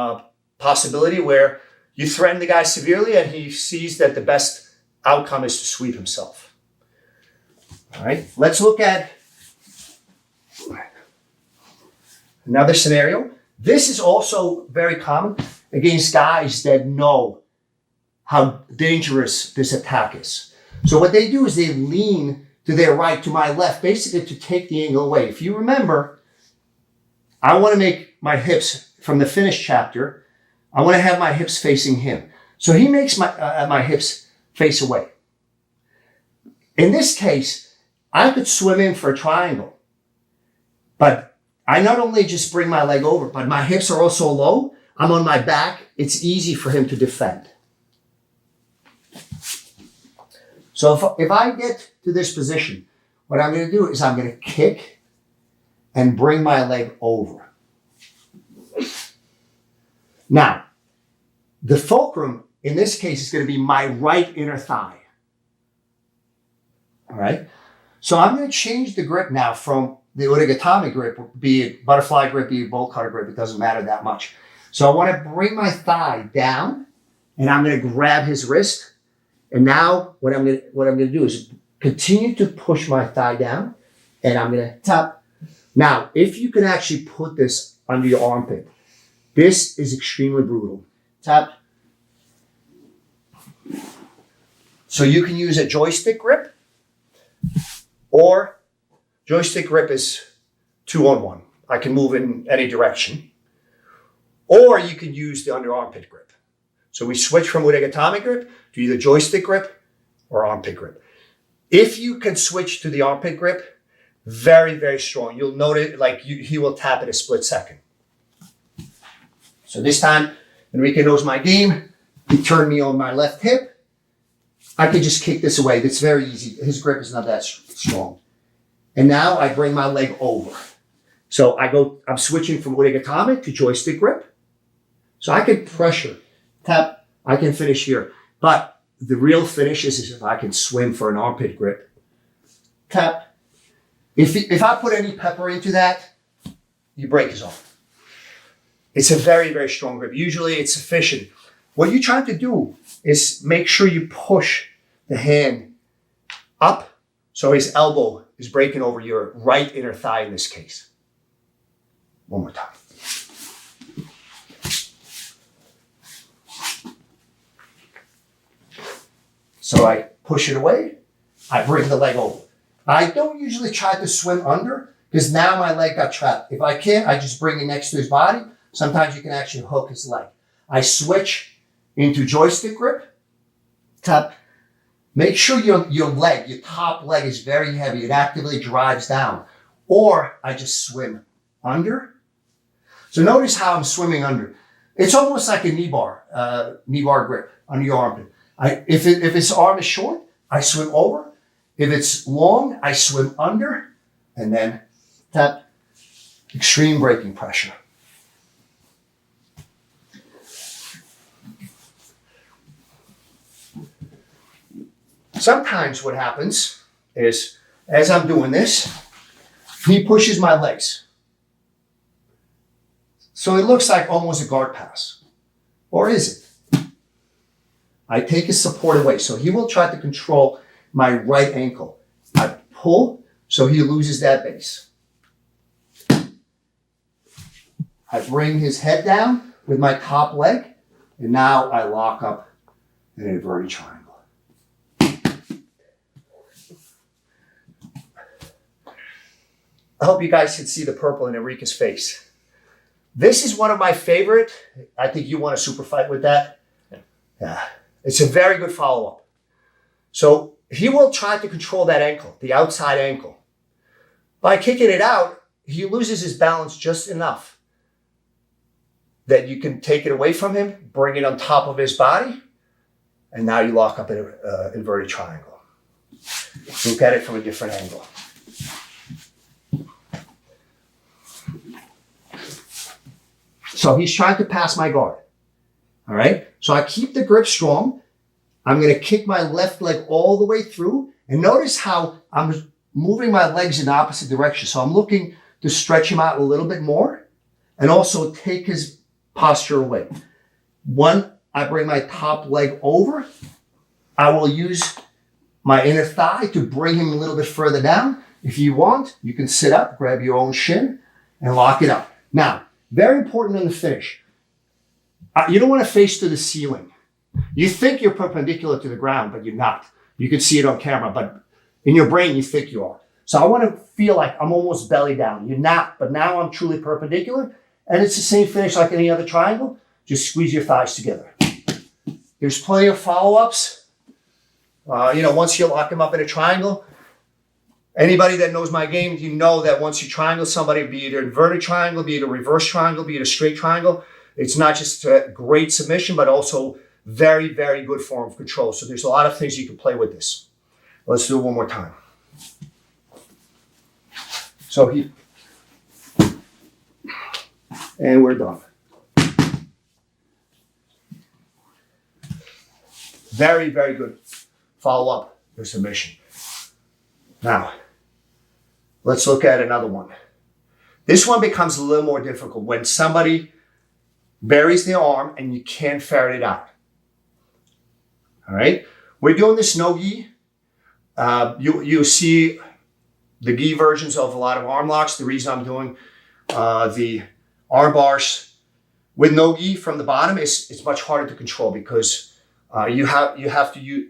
S1: possibility where you threaten the guy severely and he sees that the best outcome is to sweep himself. All right, let's look at another scenario. This is also very common against guys that know how dangerous this attack is. So what they do is they lean to their right, to my left, basically to take the angle away. If you remember, I want to make my hips from the finish chapter, I want to have my hips facing him. So he makes my hips face away. In this case, I could swim in for a triangle, but I not only just bring my leg over, but my hips are also low. I'm on my back. It's easy for him to defend. So if I get to this position, what I'm going to do is I'm going to kick and bring my leg over. Now, the fulcrum in this case is going to be my right inner thigh. All right? So I'm going to change the grip now from the udagatame grip, be it butterfly grip, be it bolt cutter grip, it doesn't matter that much. So I want to bring my thigh down and I'm going to grab his wrist. And now what I'm going to do is continue to push my thigh down and I'm going to tap. Now, if you can actually put this under your armpit, this is extremely brutal. Tap. So you can use a joystick grip, or joystick grip is 2-on-1. I can move in any direction. Or you can use the under armpit grip. So we switch from udagatame grip to either joystick grip or armpit grip. If you can switch to the armpit grip, very, very strong. You'll notice he will tap in a split second. So this time, Enrique knows my game. He turned me on my left hip. I could just kick this away. It's very easy. His grip is not that strong. And now I bring my leg over. So I'm switching from udagatame to joystick grip. So I can pressure, tap, I can finish here. But the real finish is if I can swim for an armpit grip. Tap. If I put any pepper into that, you break his arm. It's a very, very strong grip. Usually it's sufficient. What you're trying to do is make sure you push the hand up so his elbow is breaking over your right inner thigh in this case. One more time. So I push it away. I bring the leg over. I don't usually try to swim under because now my leg got trapped. If I can't, I just bring it next to his body. Sometimes you can actually hook his leg. I switch into joystick grip. Tap. Make sure your leg, your top leg is very heavy. It actively drives down. Or I just swim under. So notice how I'm swimming under. It's almost like a knee bar grip under your armpit. If his arm is short, I swim over. If it's long, I swim under and then tap. Extreme braking pressure. Sometimes what happens is, as I'm doing this, he pushes my legs. So it looks like almost a guard pass. Or is it? I take his support away. So he will try to control my right ankle. I pull so he loses that base. I bring his head down with my top leg. And now I lock up an inverted triangle. I hope you guys can see the purple in Enrique's face. This is one of my favorite. I think you want a super fight with that. Yeah. It's a very good follow-up. So he will try to control that ankle, the outside ankle. By kicking it out, he loses his balance just enough that you can take it away from him, bring it on top of his body, and now you lock up an inverted triangle. Look at it from a different angle. So he's trying to pass my guard. All right? So I keep the grip strong. I'm going to kick my left leg all the way through. And notice how I'm moving my legs in the opposite direction. So I'm looking to stretch him out a little bit more and also take his posture away. One, I bring my top leg over. I will use my inner thigh to bring him a little bit further down. If you want, you can sit up, grab your own shin, and lock it up. Now, very important in the finish. You don't want to face to the ceiling. You think you're perpendicular to the ground, but you're not. You can see it on camera, but in your brain, you think you are. So I want to feel like I'm almost belly down. You're not, but now I'm truly perpendicular. And it's the same finish like any other triangle. Just squeeze your thighs together. There's plenty of follow-ups. Once you lock them up in a triangle, anybody that knows my game, you know that once you triangle somebody, be it an inverted triangle, be it a reverse triangle, be it a straight triangle, it's not just a great submission, but also very, very good form of control. So there's a lot of things you can play with this. Let's do it one more time. And we're done. Very, very good follow-up your submission. Now, let's look at another one. This one becomes a little more difficult when somebody buries their arm and you can't ferret it out. All right? We're doing this no gi. You see the gi versions of a lot of arm locks. The reason I'm doing the arm bars with no gi from the bottom is it's much harder to control because you have to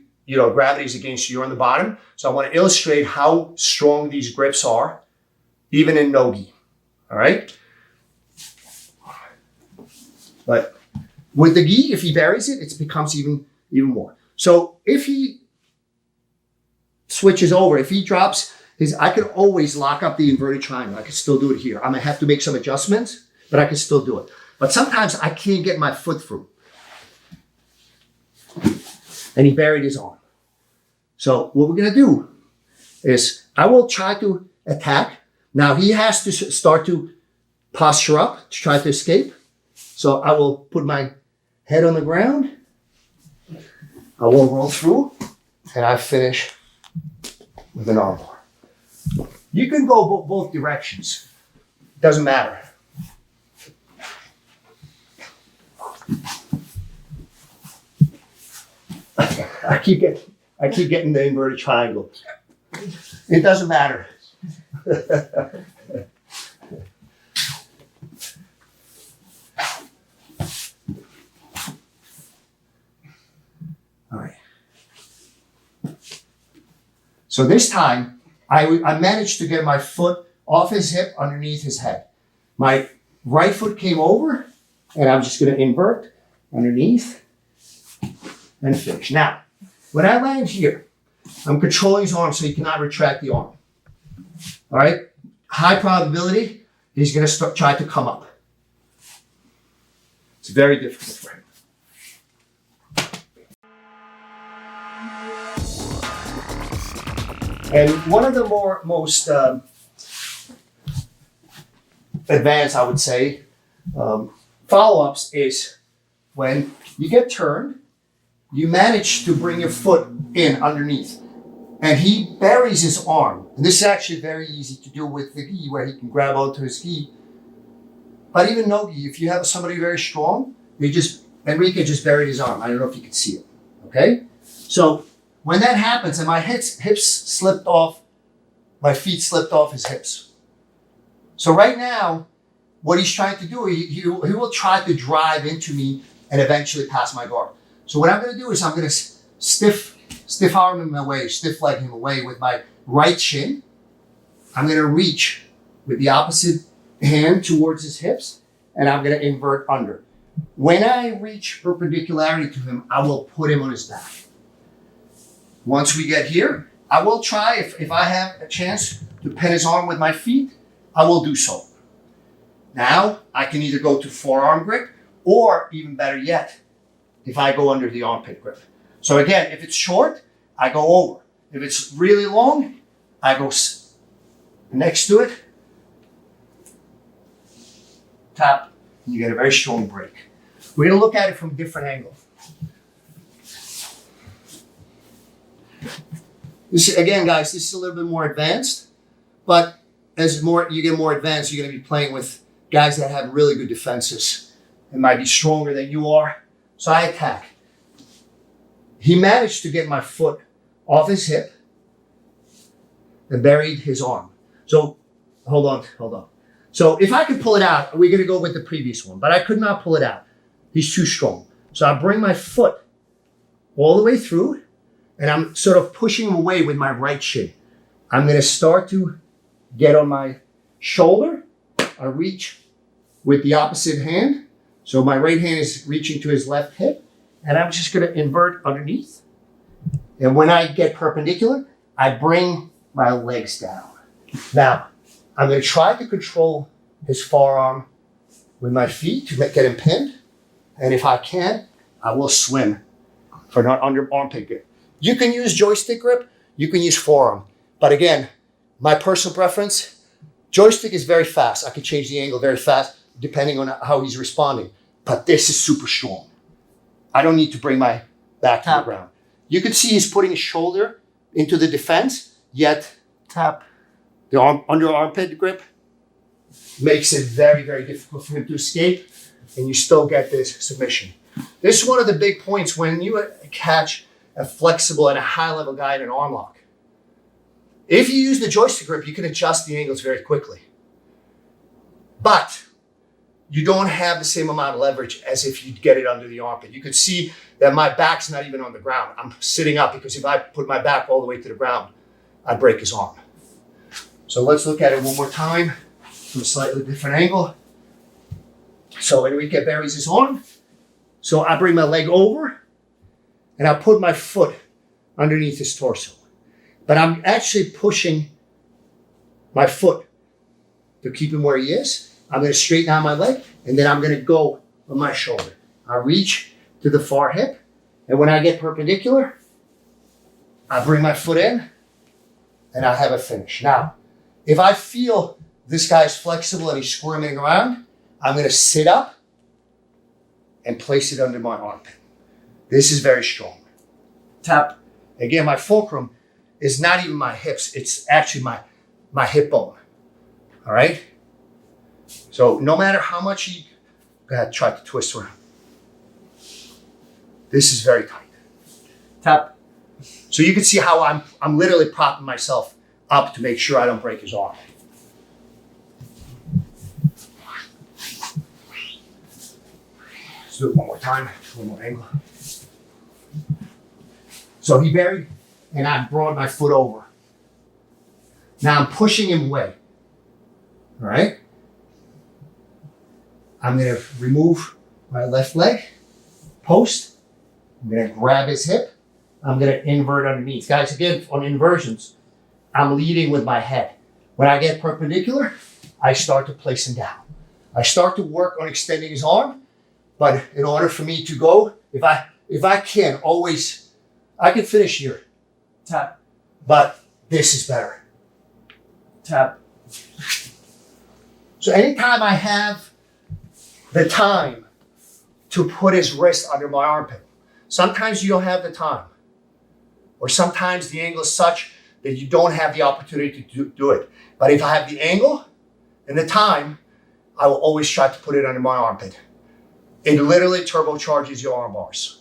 S1: gravity is against you on the bottom. So I want to illustrate how strong these grips are, even in no gi. All right? But with the gi, if he buries it, it becomes even more. So if he switches over, if he drops I could always lock up the inverted triangle. I can still do it here. I'm gonna have to make some adjustments, but I can still do it. But sometimes I can't get my foot through. And he buried his arm. So what we're gonna do is I will try to attack. Now he has to start to posture up to try to escape. So I will put my head on the ground. I will roll through and I finish with an armbar. You can go both directions. Doesn't matter. I keep getting the inverted triangle. It doesn't matter. All right. So this time, I managed to get my foot off his hip underneath his head. My right foot came over, and I'm just going to invert underneath and finish. Now, when I land here, I'm controlling his arm so he cannot retract the arm. All right? High probability he's going to try to come up. It's very difficult for him. And one of the most advanced, I would say, follow-ups is when you get turned, you manage to bring your foot in underneath. And he buries his arm. And this is actually very easy to do with the gi, where he can grab onto his gi. But even no gi, if you have somebody very strong, Enrique just buried his arm. I don't know if you can see it. Okay? So when that happens and my hips slipped off, my feet slipped off his hips. So right now, what he's trying to do, he will try to drive into me and eventually past my guard. So what I'm going to do is I'm going to stiff arm him away, stiff leg him away with my right shin. I'm going to reach with the opposite hand towards his hips, and I'm going to invert under. When I reach perpendicularity to him, I will put him on his back. Once we get here, I will try, if I have a chance to pin his arm with my feet, I will do so. Now, I can either go to forearm grip, or even better yet, if I go under the armpit grip. So again, if it's short, I go over. If it's really long, I go next to it, tap, and you get a very strong break. We're gonna look at it from a different angle. This, again, guys, this is a little bit more advanced, but as you get more advanced, you're gonna be playing with guys that have really good defenses and might be stronger than you are. So I attack. He managed to get my foot off his hip and buried his arm. So, hold on. So if I could pull it out, we're gonna go with the previous one, but I could not pull it out. He's too strong. So I bring my foot all the way through, and I'm sort of pushing him away with my right shin. I'm gonna start to get on my shoulder. I reach with the opposite hand. So my right hand is reaching to his left hip, and I'm just gonna invert underneath. And when I get perpendicular, I bring my legs down. Now, I'm gonna try to control his forearm with my feet to get him pinned. And if I can, I will swim for an under armpit grip. You can use joystick grip, you can use forearm. But again, my personal preference, joystick is very fast. I can change the angle very fast depending on how he's responding. But this is super strong. I don't need to bring my back to the ground. You can see he's putting his shoulder into the defense, yet
S2: Tap.
S1: the under armpit grip makes it very, very difficult for him to escape, and you still get this submission. This is one of the big points when you catch a flexible and a high-level guy in an arm lock. If you use the joystick grip, you can adjust the angles very quickly. But you don't have the same amount of leverage as if you get it under the armpit. You can see that my back's not even on the ground. I'm sitting up because if I put my back all the way to the ground, I'd break his arm. So let's look at it one more time from a slightly different angle. So Enrique buries his arm. So I bring my leg over and I put my foot underneath his torso. But I'm actually pushing my foot to keep him where he is. I'm going to straighten out my leg, and then I'm going to go on my shoulder. I reach to the far hip, and when I get perpendicular, I bring my foot in, and I have a finish. Now, if I feel this guy's flexible and he's squirming around, I'm going to sit up and place it under my armpit. This is very strong.
S2: Tap.
S1: Again, my fulcrum is not even my hips. It's actually my hip bone. All right? So no matter how much you go ahead, try to twist around. This is very tight.
S2: Tap.
S1: So you can see how I'm literally propping myself up to make sure I don't break his arm. Let's do it one more time, one more angle. So he buried, and I brought my foot over. Now I'm pushing him away. All right? I'm going to remove my left leg, post. I'm going to grab his hip. I'm going to invert underneath. Guys, again, on inversions, I'm leading with my head. When I get perpendicular, I start to place him down. I start to work on extending his arm, but in order for me to go, if I can, always, I can finish here.
S2: Tap.
S1: But this is better.
S2: Tap.
S1: So anytime I have the time to put his wrist under my armpit, sometimes you don't have the time. Or sometimes the angle is such that you don't have the opportunity to do it. But if I have the angle and the time, I will always try to put it under my armpit. It literally turbocharges your arm bars.